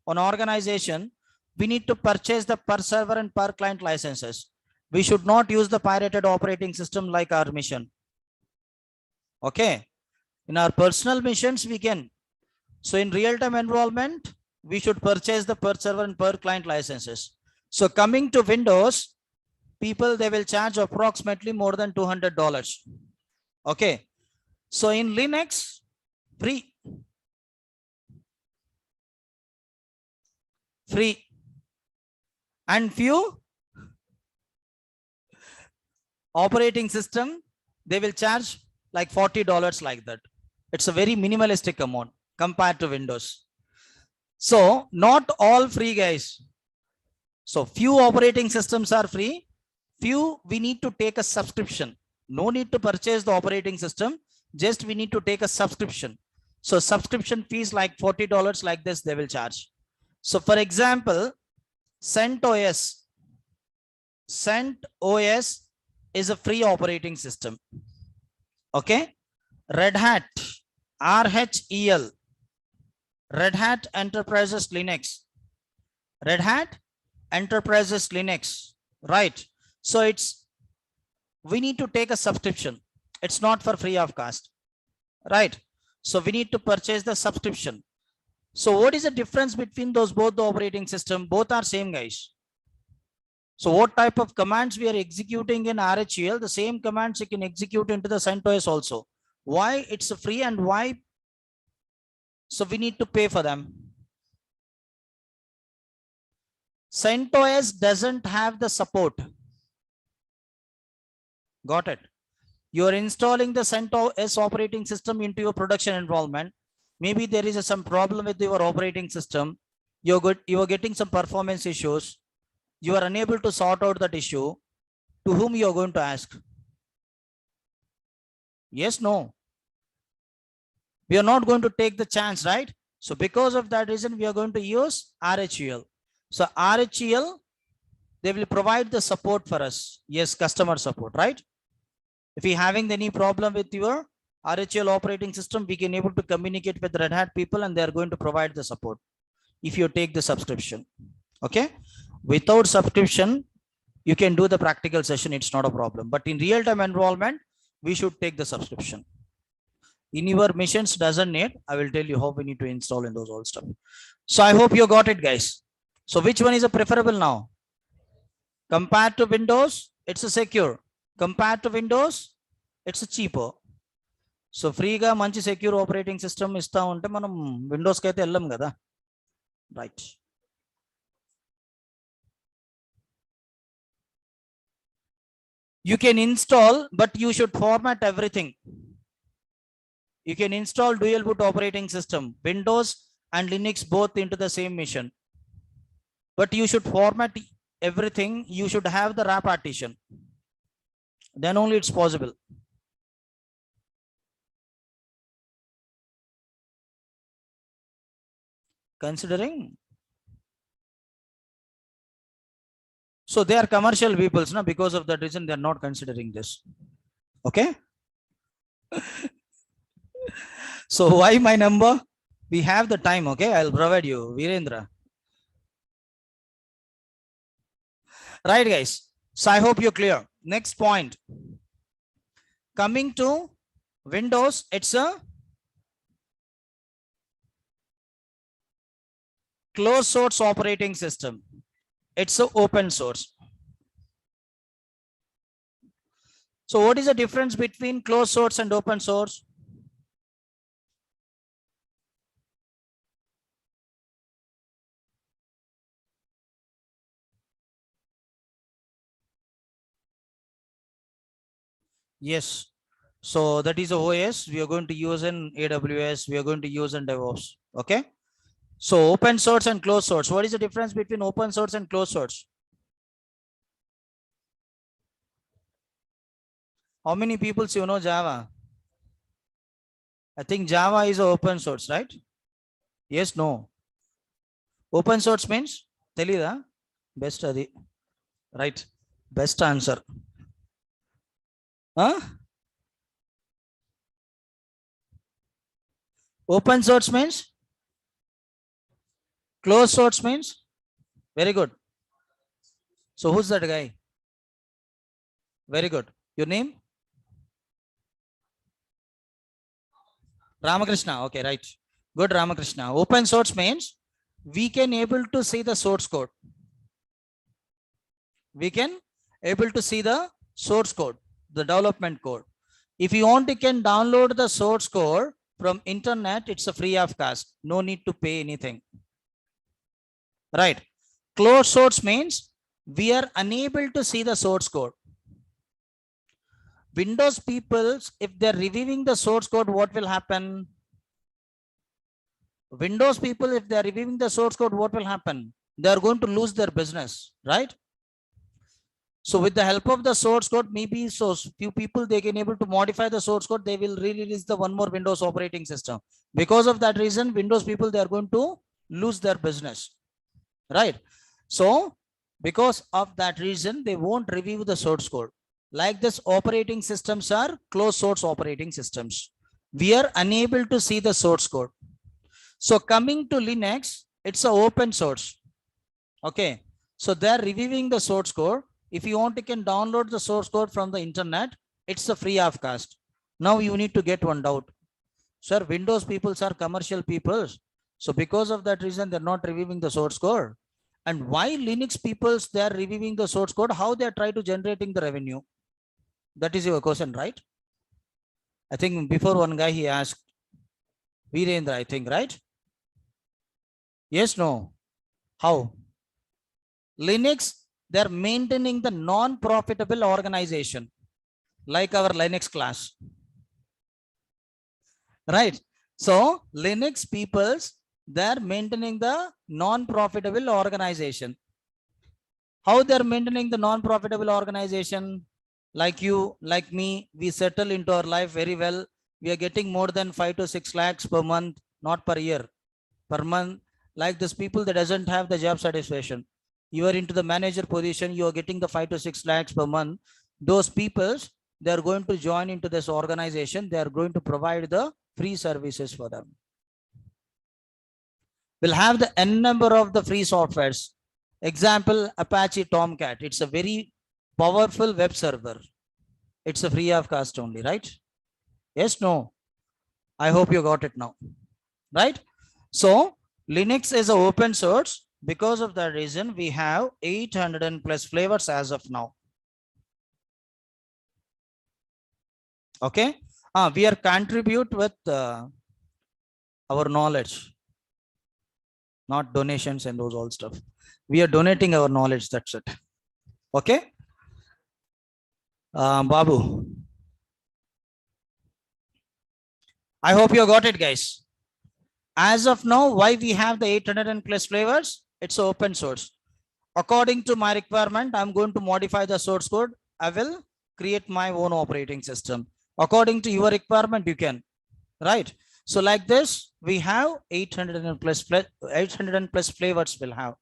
[SPEAKER 1] on organization, we need to purchase the per server and per client licenses. We should not use the pirated operating system like our mission. Okay. In our personal missions, we can. So in real-time environment, we should purchase the per server and per client licenses. So coming to Windows, people, they will charge approximately more than $200. Okay. So in Linux, free. And few operating system, they will charge like $40 like that. It's a very minimalistic amount compared to Windows. So not all free, guys. So few operating systems are free. Few we need to take a subscription. No need to purchase the operating system. Just we need to take a subscription. So subscription fees like $40 like this, they will charge. So for example, CentOS. CentOS is a free operating system. Okay. Red Hat, RHEL, Red Hat Enterprises Linux. Red Hat Enterprises Linux, right? So we need to take a subscription. It's not for free of cost, right? So we need to purchase the subscription. So what is the difference between both the operating system? Both are same, guys. So what type of commands we are executing in RHEL, the same commands you can execute into the CentOS also. Why it's free and why? So we need to pay for them. CentOS doesn't have the support. Got it? You are installing the CentOS operating system into your production environment. Maybe there is some problem with your operating system. You are getting some performance issues. You are unable to sort out that issue. To whom you are going to ask? Yes, no. We are not going to take the chance, right? So because of that reason, we are going to use RHEL. So RHEL, they will provide the support for us. Yes, customer support, right? If you're having any problem with your RHEL operating system, we can able to communicate with Red Hat people and they are going to provide the support if you take the subscription. Okay. Without subscription, you can do the practical session. It's not a problem. But in real-time environment, we should take the subscription. In your missions doesn't need, I will tell you how we need to install in those all stuff. So I hope you got it, guys. So which one is a preferable now? Compared to Windows, it's a secure. Compared to Windows, it's a cheaper. So free ga manchi secure operating system ista unte manam Windows ki aithe ellam kada. Right. You can install, but you should format everything. You can install dual boot operating system, Windows and Linux both into the same machine. But you should format everything. You should have the RAM partition. Then only it's possible. Considering. So they are commercial peoples, no? Because of that reason, they are not considering this. Okay. So why my number? We have the time. Okay. I'll provide you, Virendra. Right, guys. So I hope you're clear. Next point. Coming to Windows, it's a closed source operating system. It's a open source. So what is the difference between closed source and open source? Yes. So that is a OS we are going to use in AWS. We are going to use in DevOps. Okay. So open source and closed source. What is the difference between open source and closed source? How many people you know Java? I think Java is open source, right? Yes, no. Open source means telida best adi. Right. Best answer. Huh? Open source means? Closed source means? Very good. So who's that guy? Very good. Your name? Ramakrishna. Okay, right. Good, Ramakrishna. Open source means we can able to see the source code. We can able to see the source code, the development code. If you want, you can download the source code from internet. It's a free of cost. No need to pay anything. Right. Closed source means we are unable to see the source code. Windows people, if they're reviewing the source code, what will happen? Windows people, if they're reviewing the source code, what will happen? They're going to lose their business, right? So with the help of the source code, maybe so few people, they can able to modify the source code. They will release the one more Windows operating system. Because of that reason, Windows people, they are going to lose their business, right? So because of that reason, they won't review the source code. Like this, operating systems are closed source operating systems. We are unable to see the source code. So coming to Linux, it's an open source. Okay. So they're reviewing the source code. If you want, you can download the source code from the internet. It's a free of cost. Now you need to get one doubt. Sir, Windows people are commercial people. So because of that reason, they're not reviewing the source code. And why Linux peoples, they are reviewing the source code, how they try to generating the revenue? That is your question, right? I think before one guy, he asked, Virendra, I think, right? Yes, no. How? Linux, they're maintaining the non-profitable organization, like our Linux class, right? So Linux peoples, they're maintaining the non-profitable organization. How they're maintaining the non-profitable organization? Like you, like me, we settle into our life very well. We are getting more than 5 to 6 lakhs per month, not per year, per month. Like this people that doesn't have the job satisfaction. You are into the manager position, you are getting the 5 to 6 lakhs per month. Those people, they are going to join into this organization. They are going to provide the free services for them. We'll have the n number of the free softwares. Example, Apache Tomcat. It's a very powerful web server. It's a free of cost only, right? Yes, no. I hope you got it now, right? So Linux is an open source. Because of that reason, we have 800 and plus flavors as of now. Okay. We are contribute with our knowledge, not donations and those all stuff. We are donating our knowledge. That's it. Okay. Babu, I hope you got it, guys. As of now, why we have the 800 and plus flavors? It's open source. According to my requirement, I'm going to modify the source code. I will create my own operating system. According to your requirement, you can, right? So like this, we have 800 and plus flavors will have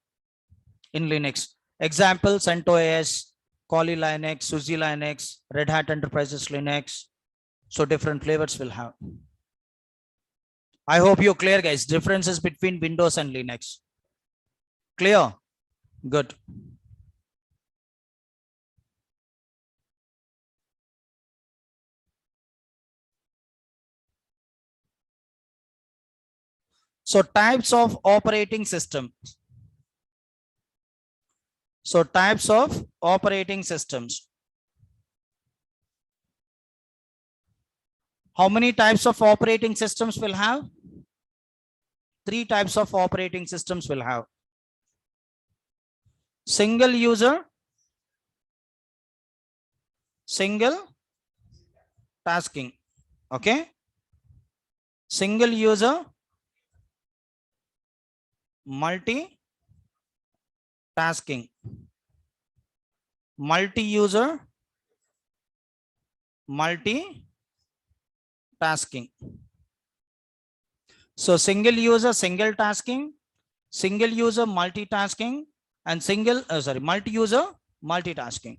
[SPEAKER 1] in Linux. Example, CentOS, Kali Linux, SUSE Linux, Red Hat Enterprises Linux. So different flavors will have. I hope you're clear, guys. Differences between Windows and Linux. Clear? Good. So types of operating system. So types of operating systems. How many types of operating systems will have? 3 types of operating systems will have. Single user, single tasking. Okay. Single user, multi-tasking. Multi-user, multi-tasking. So single user, single tasking, single user, multitasking, and multi-user, multitasking.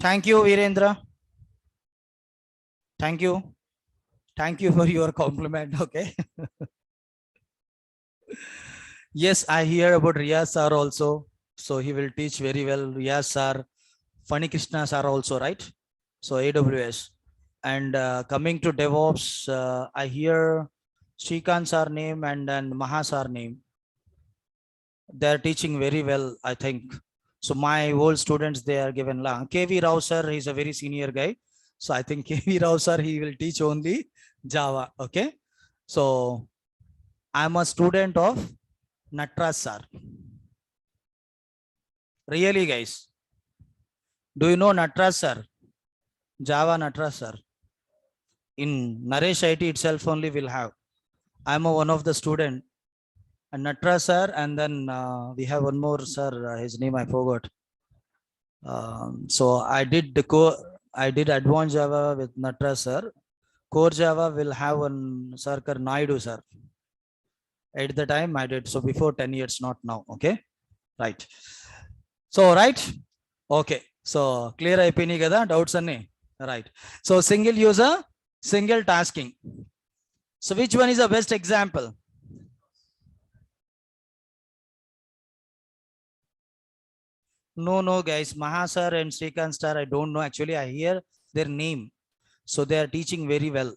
[SPEAKER 1] Thank you, Virendra. Thank you. Thank you for your compliment. Okay. Yes, I hear about Riyaz sir also. So he will teach very well. Riyaz sir, Fani Krishna sir also, right? So AWS. And coming to DevOps, I hear Srikant sir name and then Maha sir name. They're teaching very well, I think. So my old students, they are given long. KV Rao sir, he's a very senior guy. So I think KV Rao sir, he will teach only Java. Okay. So I'm a student of Natras sir. Really, guys. Do you know Natras sir? Java Natras sir. In Naresh IT itself only will have. I'm one of the student. And Natras sir, and then we have one more sir, his name I forgot. So I did the I did advanced Java with Natra sir. Core Java will have one Sarkar Naidu sir. At the time I did. So before 10 years, not now. Okay. Right. So, right. Okay. So clear అయిపోయినాయి కదా doubts అన్ని. Right. So single user, single tasking. So which one is the best example? No, guys. Maha sir and Srikanth sir, I don't know. Actually, I hear their name. So they are teaching very well.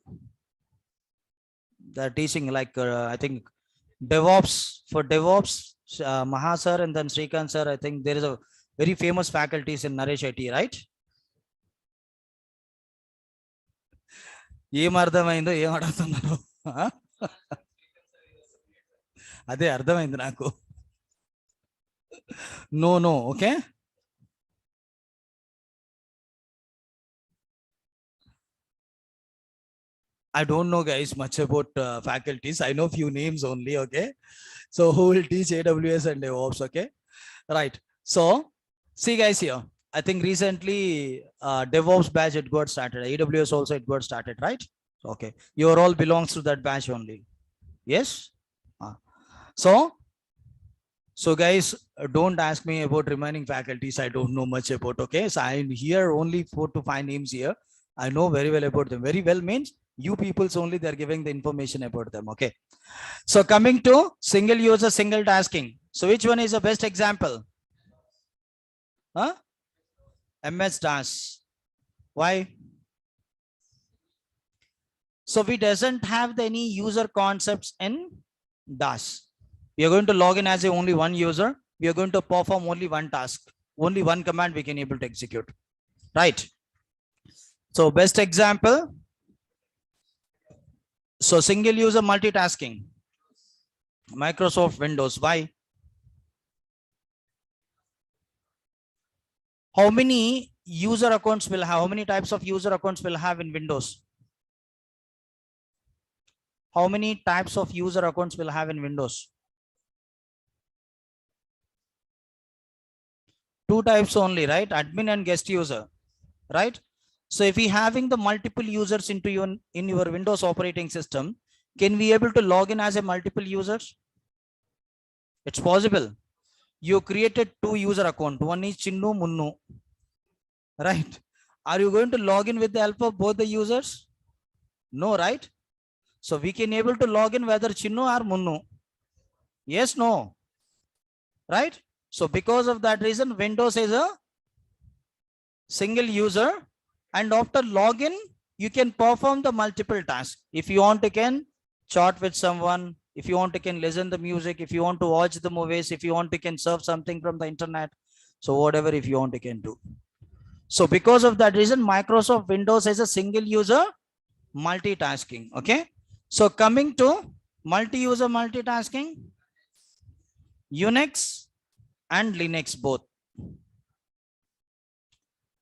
[SPEAKER 1] They are teaching like, I think, DevOps. For DevOps, Maha sir and then Srikanth sir, I think there is a very famous faculties in Naresh IT, right? ఏం అర్థమైందో ఏం అడుగుతున్నారు అదే అర్థమైంది నాకు no okay I don't know guys much about faculties. I know few names only. Okay, so who will teach AWS and DevOps? Okay, right. So see guys here, I think recently DevOps batch it got started. AWS also it got started, right? Okay, you all belongs to that batch only. Yes. So guys, don't ask me about remaining faculties. I don't know much about. Okay, so I'm here only 4 to 5 names here. I know very well about them. Very well means you people's only they're giving the information about them. Okay, so coming to single user, single tasking. So which one is the best example? MS DOS. Why? So we doesn't have any user concepts in DOS. We are going to log in as only one user. We are going to perform only one task. Only one command we can able to execute. Right. So best example. So single user multitasking. Microsoft Windows. Why? How many user accounts will have? How many types of user accounts will have in Windows? How many types of user accounts will have in Windows? 2 types only, right? Admin and guest user, right? So if we having the multiple users into in your Windows operating system, can we able to log in as a multiple users? It's possible. You created 2 user account. One is Chinnu, Munnu, right? Are you going to log in with the help of both the users? No, right? So we can able to log in whether Chinnu or Munnu. Yes, no, right? So because of that reason, Windows is a single user, and after login, you can perform the multiple tasks. If you want, you can chat with someone. If you want, you can listen the music. If you want to watch the movies. If you want, you can surf something from the internet. So whatever, if you want, you can do. So because of that reason, Microsoft Windows is a single user multitasking. Okay. So coming to multi-user multitasking, Unix and Linux both.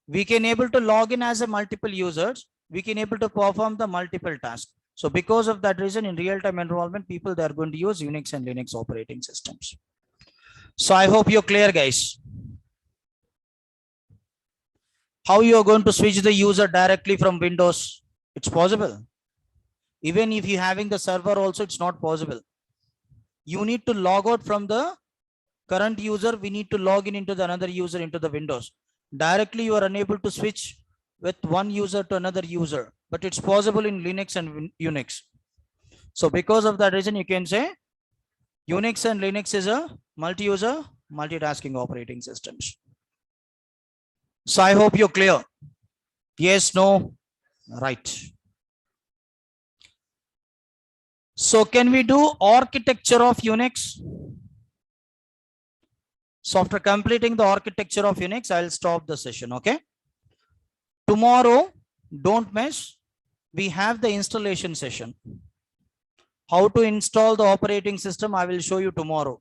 [SPEAKER 1] We can able to log in as a multiple users. We can able to perform the multiple tasks. So because of that reason, in real-time environment, people they are going to use Unix and Linux operating systems. So I hope you're clear, guys. How you are going to switch the user directly from Windows? It's possible. Even if you having the server also, it's not possible. You need to log out from the current user. We need to log in into the another user into the Windows. Directly you are unable to switch with one user to another user, but it's possible in Linux and Unix. So because of that reason, you can say Unix and Linux is a multi-user multitasking operating systems. So I hope you're clear. Yes, no, right. So can we do architecture of Unix? So after completing the architecture of Unix, I'll stop the session. Okay. Tomorrow, don't miss. We have the installation session. How to install the operating system, I will show you tomorrow.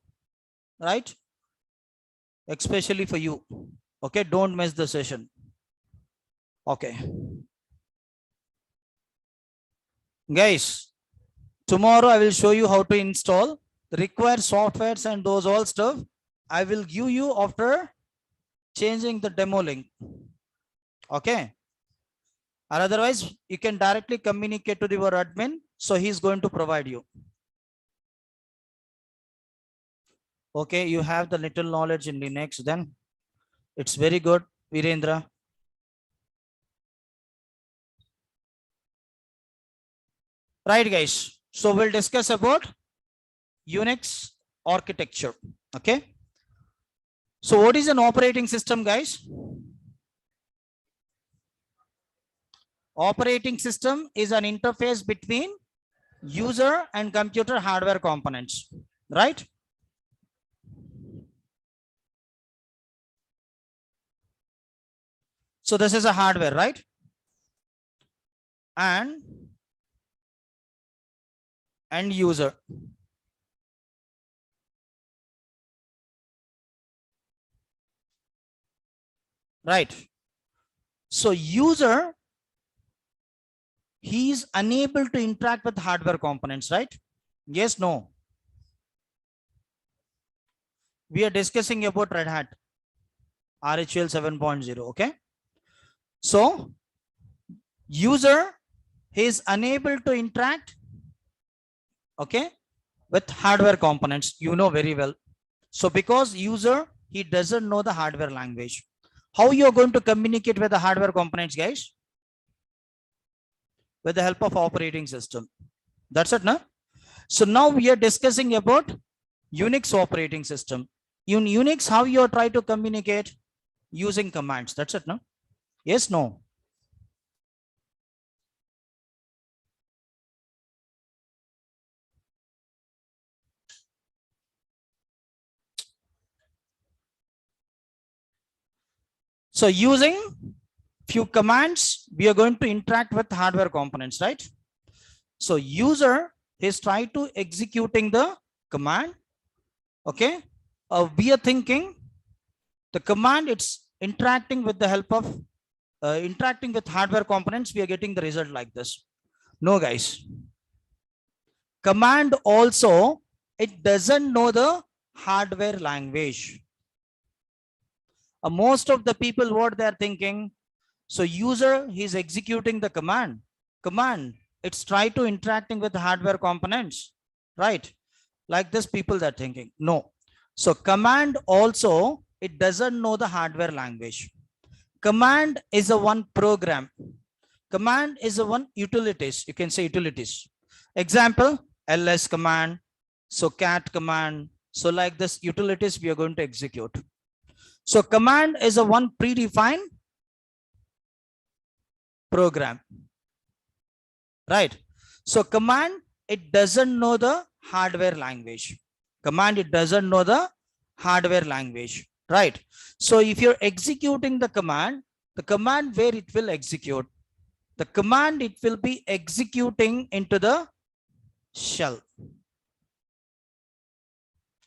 [SPEAKER 1] Right? Especially for you. Okay. Don't miss the session. Okay. Guys, tomorrow I will show you how to install the required softwares and those all stuff. I will give you after changing the demo link. Okay. or otherwise you can directly communicate to your admin. So he's going to provide you. Okay, you have the little knowledge in Linux, then it's very good, Virendra. Right, guys. So we'll discuss about Unix architecture. Okay. So what is an operating system, guys? Operating system is an interface between user and computer hardware components, right? So this is a hardware, right? And user. Right. So user, he is unable to interact with hardware components, right? Yes, no. We are discussing about Red Hat RHEL 7.0. Okay. So user, he is unable to interact, okay, with hardware components. You know very well. So because user, he doesn't know the hardware language. How you are going to communicate with the hardware components, guys? With the help of operating system. That's it, no? So now we are discussing about Unix operating system. In Unix, how you try to communicate? Using commands. That's it, no? Yes, no? So using few commands, we are going to interact with hardware components, right? So user is trying to executing the command. Okay. We are thinking the command, it's interacting with the help of interacting with hardware components. We are getting the result like this. No, guys. Command also, it doesn't know the hardware language. Most of the people, what they are thinking, so user, he's executing the command. It's try to interacting with hardware components, right? Like this, people that thinking. No. So command also, it doesn't know the hardware language. Command is a one program. Command is a one utilities. You can say utilities. Example, ls command. So cat command. So like this utilities we are going to execute. So command is a one predefined program, right? So command, it doesn't know the hardware language. Command, it doesn't know the hardware language, right? So if you're executing the command where it will execute, the command, it will be executing into the shell,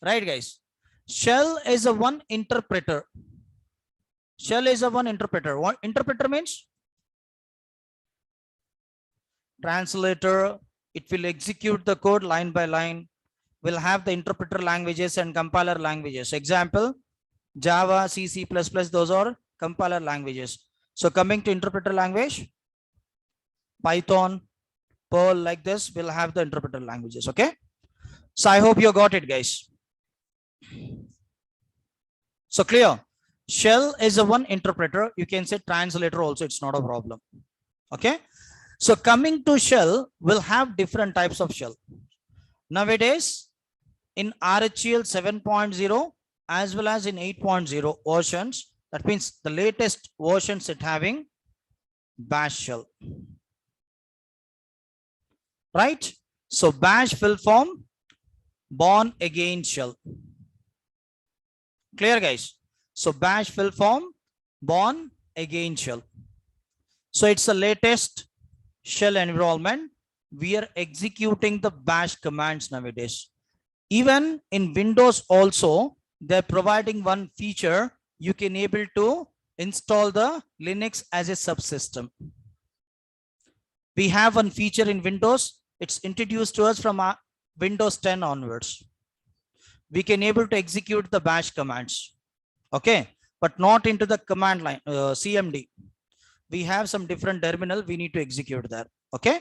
[SPEAKER 1] right, guys? Shell is a one interpreter. Shell is a one interpreter. What interpreter means? Translator. It will execute the code line by line. Will have the interpreter languages and compiler languages. Example, Java, C, C++, those are compiler languages. So coming to interpreter language, Python, Perl, like this, will have the interpreter languages. Okay. So I hope you got it, guys. So clear. Shell is a one interpreter. You can say translator also. It's not a problem. Okay. So coming to shell, we'll have different types of shell. Nowadays, in RHEL 7.0 as well as in 8.0 versions, that means the latest versions it having bash shell. Right? So bash full form, born again shell. Clear, guys? So bash full form, born again shell. So it's the latest shell environment. We are executing the bash commands nowadays. Even in Windows also, they're providing one feature. You can able to install the Linux as a subsystem. We have one feature in Windows. It's introduced to us from Windows 10 onwards. We can able to execute the bash commands. Okay. But not into the command line, CMD. we have some different terminal we need to execute there. Okay.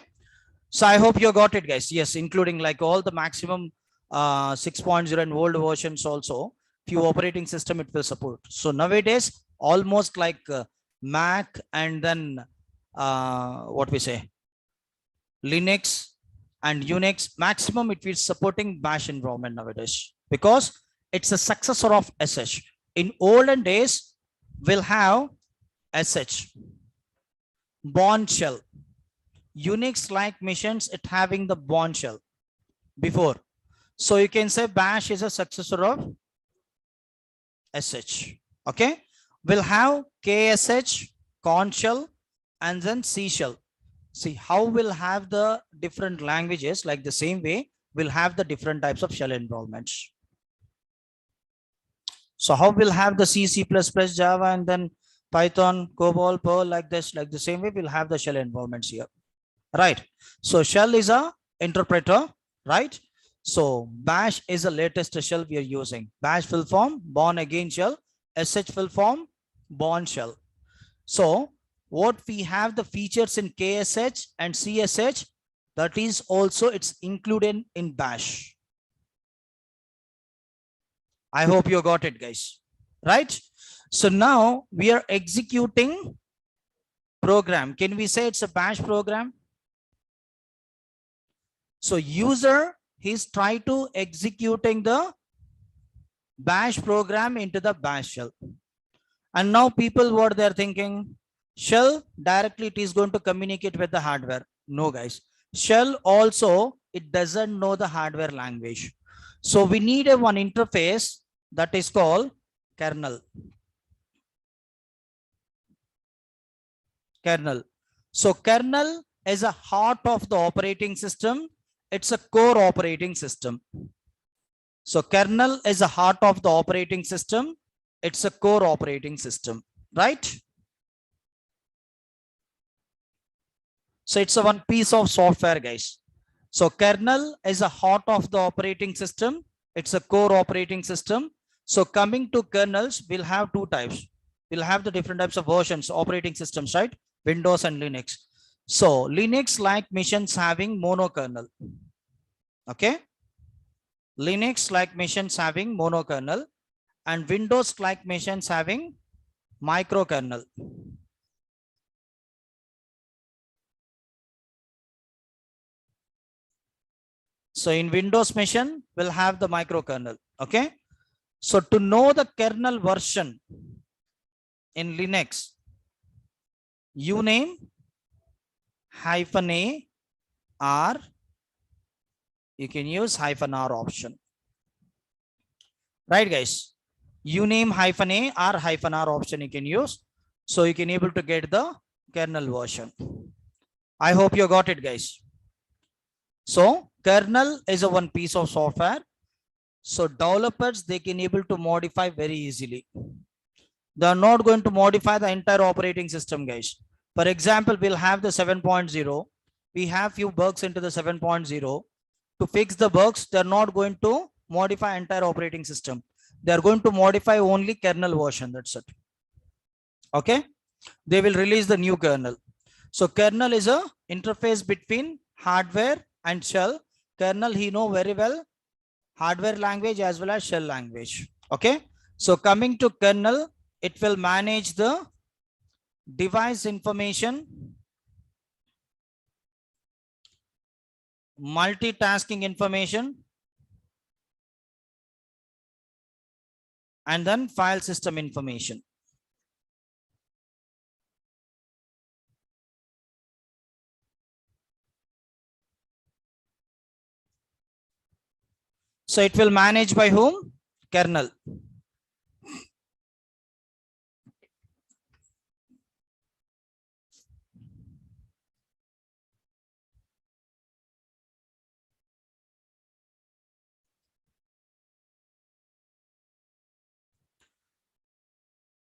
[SPEAKER 1] So I hope you got it, guys. Yes, including like all the maximum 6.0 and old versions also, few operating system it will support. So nowadays, almost like Mac and then what we say, Linux and Unix, maximum it is supporting bash environment nowadays because it's a successor of SH. In olden days, we'll have SH, Bourne shell. Unix like machines, it having the Bourne shell before. So you can say bash is a successor of SH. Okay. We'll have KSH, Corn shell, and then C shell. See how we'll have the different languages, like the same way we'll have the different types of shell environments. So how we'll have the C, C++, Java, and then Python, COBOL, Perl, like this, like the same way we'll have the shell environments here. Right. So shell is a interpreter, right? So bash is the latest shell we are using. Bash full form, born again shell, SH full form, Bourne shell. So what we have the features in KSH and CSH, that is also it's included in bash. I hope you got it, guys. Right? So now we are executing program. Can we say it's a bash program? So user, he's trying to executing the bash program into the bash shell. And now people, what they're thinking, shell directly it is going to communicate with the hardware. No, guys. Shell also, it doesn't know the hardware language. So we need a one interface that is called kernel. Kernel. So kernel is a heart of the operating system. It's a core operating system. So kernel is a heart of the operating system. It's a core operating system, right? So it's a one piece of software, guys. So kernel is a heart of the operating system. It's a core operating system. So coming to kernels, we'll have two types. We'll have the different types of versions, operating systems, right? Windows and Linux. So Linux like machines having mono kernel. Okay. Linux like machines having mono kernel, and Windows like machines having micro kernel. So in Windows machine, we'll have the micro kernel. Okay. So to know the kernel version in Linux, uname -a r, you can use -r option. Right, guys? Uname -a or -r option you can use. So you can able to get the kernel version. I hope you got it, guys. So kernel is a one piece of software. So developers, they can able to modify very easily. They are not going to modify the entire operating system, guys. For example, we'll have the 7.0. We have few bugs into the 7.0. To fix the bugs, they're not going to modify entire operating system. They're going to modify only kernel version. That's it. Okay. They will release the new kernel. So kernel is a interface between hardware and shell. Kernel, he know very well hardware language as well as shell language. Okay. So coming to kernel, it will manage the device information, multitasking information, and then file system information. So it will manage by whom? Kernel.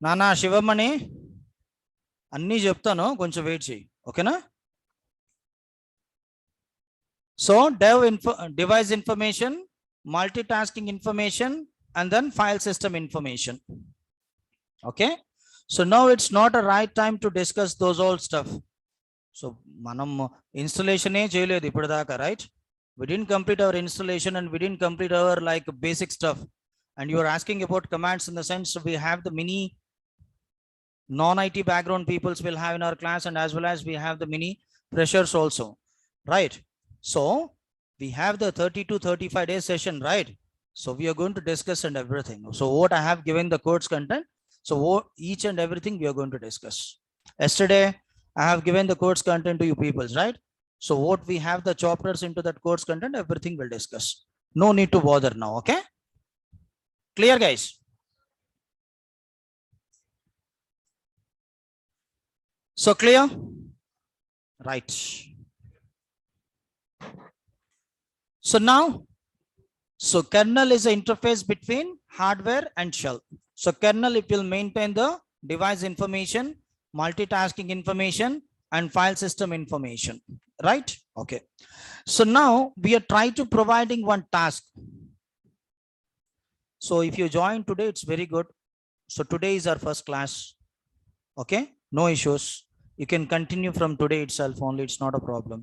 [SPEAKER 1] నానా శివమణి అన్నీ చెప్తాను, కొంచెం wait చేయి, ఓకేనా? So device information, multitasking information, and then file system information. Okay. So now it's not a right time to discuss those old stuff. So manam installation ఏ చేయలేదు ఇప్పటిదాకా, right? We didn't complete our installation and we didn't complete our like basic stuff. And you are asking about commands in the sense we have the mini non-IT background peoples will have in our class, and as well as we have the mini freshers also, right? So we have the 30 to 35 day session, right? So we are going to discuss and everything. So what I have given the course content, so each and everything we are going to discuss. Yesterday I have given the course content to you peoples, right? So what we have the chapters into that course content, everything we'll discuss. No need to bother now. Okay, clear guys? So clear, right? So now, so kernel is an interface between hardware and shell. So kernel, it will maintain the device information, multitasking information, and file system information, right? Okay. So now we are trying to providing one task. So if you join today, it's very good. So today is our first class. Okay, no issues. You can continue from today itself only. It's not a problem.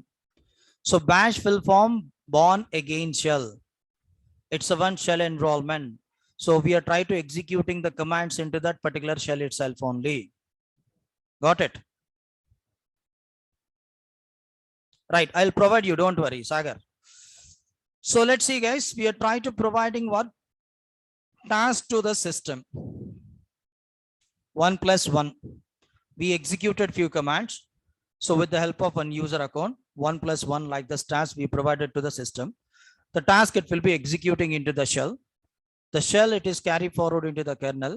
[SPEAKER 1] So bash will form born again shell. It's a one shell enrollment. So we are trying to executing the commands into that particular shell itself only. Got it? Right, I'll provide you, don't worry, Sagar. So let's see guys, we are trying to providing what task to the system. 1+1. We executed few commands. So with the help of one user account, 1+1 like this task we provided to the system. The task, it will be executing into the shell. The shell, it is carry forward into the kernel.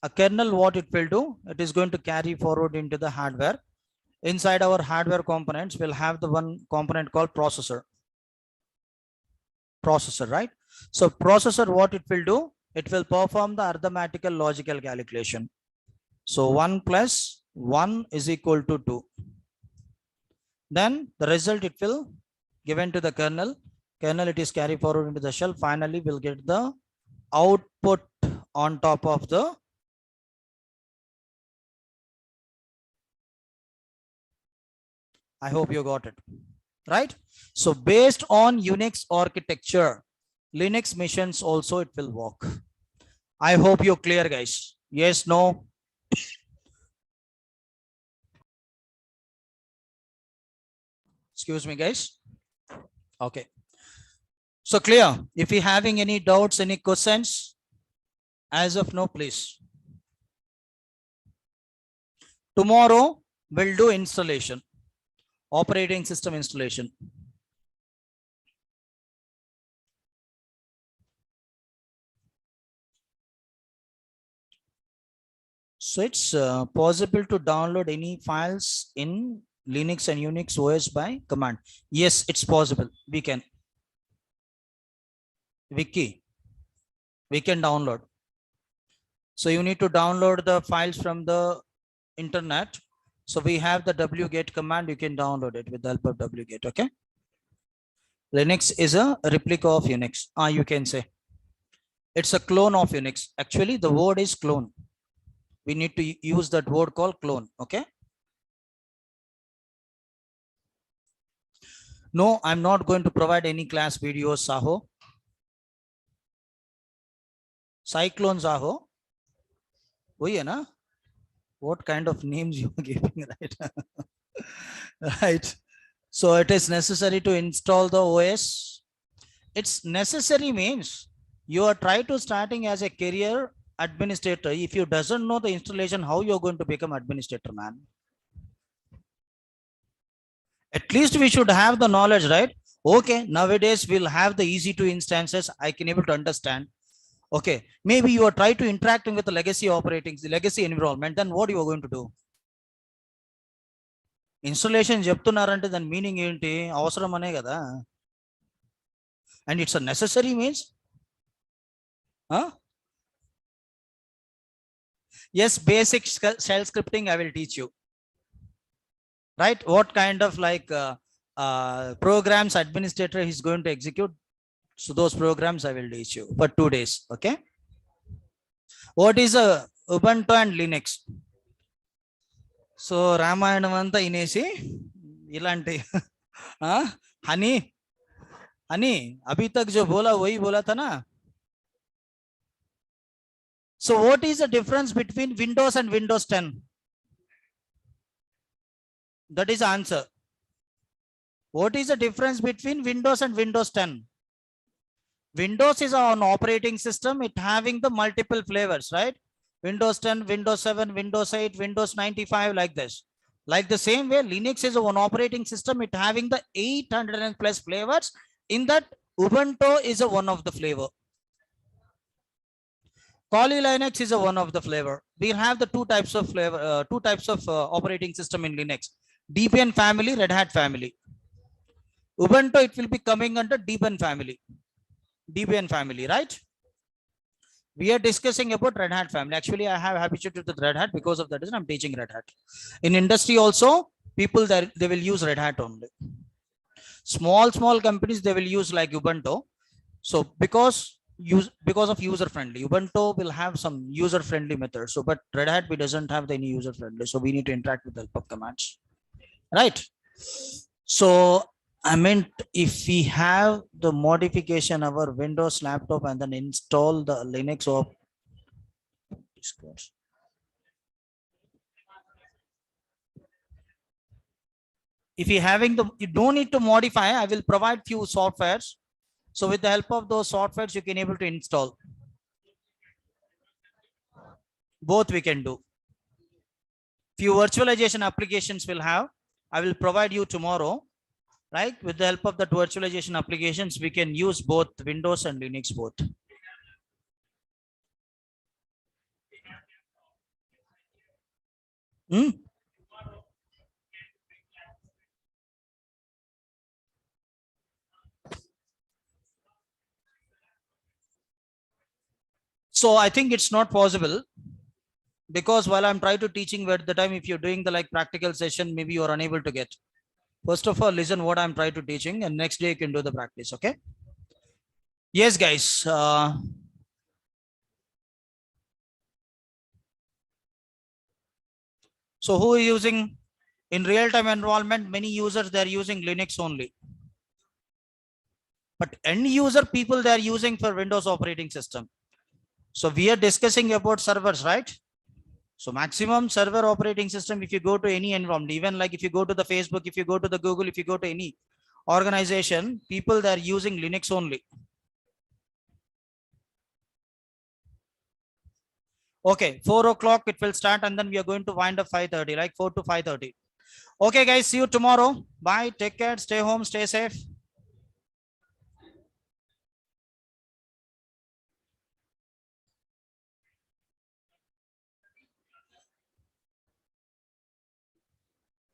[SPEAKER 1] A kernel, what it will do, it is going to carry forward into the hardware. Inside our hardware components, we'll have the one component called processor. Processor, right? So processor, what it will do, it will perform the arithmetical logical calculation. So 1+1 is equal to 2. Then the result, it will given to the kernel. Kernel, it is carry forward into the shell. Finally, we'll get the output on top of the I hope you got it, right? So based on Unix architecture, Linux machines also it will work. I hope you're clear guys. Yes, no? Excuse me guys. Okay. So clear. If you're having any doubts, any questions, as of now, please. Tomorrow we'll do installation, operating system installation. So it's possible to download any files in Linux and Unix OS by command. Yes, it's possible. We can. Wiki, we can download. So you need to download the files from the internet. So we have the wget command. You can download it with the help of wget. Okay. Linux is a replica of Unix. You can say it's a clone of Unix. Actually, the word is clone. We need to use that word called clone. Okay. No, I'm not going to provide any class videos, Saho. Cyclone Saho. Oh, yeah, na? What kind of names you are giving, right? Right. So it is necessary to install the OS. It's necessary means you are trying to starting as a career administrator. If you doesn't know the installation, how you're going to become administrator, man? At least we should have the knowledge, right? Okay, nowadays we'll have the easy to instances. I can able to understand. Okay, maybe you are trying to interacting with the legacy operating, the legacy environment, then what you are going to do? Installation చెప్తున్నారంటే దాని meaning ఏంటి? అవసరమనే కదా. And it's a necessary means? Huh? Yes, basic shell scripting I will teach you. Right? What kind of like programs administrator is going to execute? So those programs I will teach you for 2 days. Okay. What is a Ubuntu and Linux? So Ramayanam అంతా వినేసి ఇలాంటి honey honey అభి తక్ జో బోలా వही बोला था ना. So what is the difference between Windows and Windows 10? That is the answer. What is the difference between Windows and Windows 10? Windows is an operating system. It having the multiple flavors, right? Windows 10, Windows 7, Windows 8, Windows 95, like this. Like the same way, Linux is one operating system. It having the 800 and plus flavors. In that, Ubuntu is a one of the flavor. Kali Linux is a one of the flavor. We have the two types of flavor, two types of operating system in Linux. Debian family, Red Hat family. Ubuntu, it will be coming under Debian family. Debian family, right? We are discussing about Red Hat family. Actually, I have habituated with Red Hat. Because of that reason, I'm teaching Red Hat. In industry also, people that they will use Red Hat only. Small companies, they will use like Ubuntu. So because of user friendly, Ubuntu will have some user friendly methods. So but Red Hat, we doesn't have any user friendly. So we need to interact with the help of commands, right? So I meant if we have the modification of our Windows laptop and then install the Linux or if you having the, you don't need to modify, I will provide few softwares. So with the help of those softwares, you can able to install. Both we can do. Few virtualization applications will have, I will provide you tomorrow, right? With the help of that virtualization applications, we can use both Windows and Linux both. So I think it's not possible, because while I'm trying to teaching at the time, if you're doing the like practical session, maybe you're unable to get. First of all, listen what I'm trying to teaching, and next day you can do the practice. Okay. Yes, guys. So who is using in real-time environment? Many users, they're using Linux only. But end user people, they're using for Windows operating system. So we are discussing about servers, right? So maximum server operating system, if you go to any environment, even like if you go to the Facebook, if you go to the Google, if you go to any organization, people, they're using Linux only. Okay, 4 o'clock it will start, and then we are going to wind up 5:30, like 4 to 5:30. Okay, guys, see you tomorrow. Bye. Take care. Stay home. Stay safe.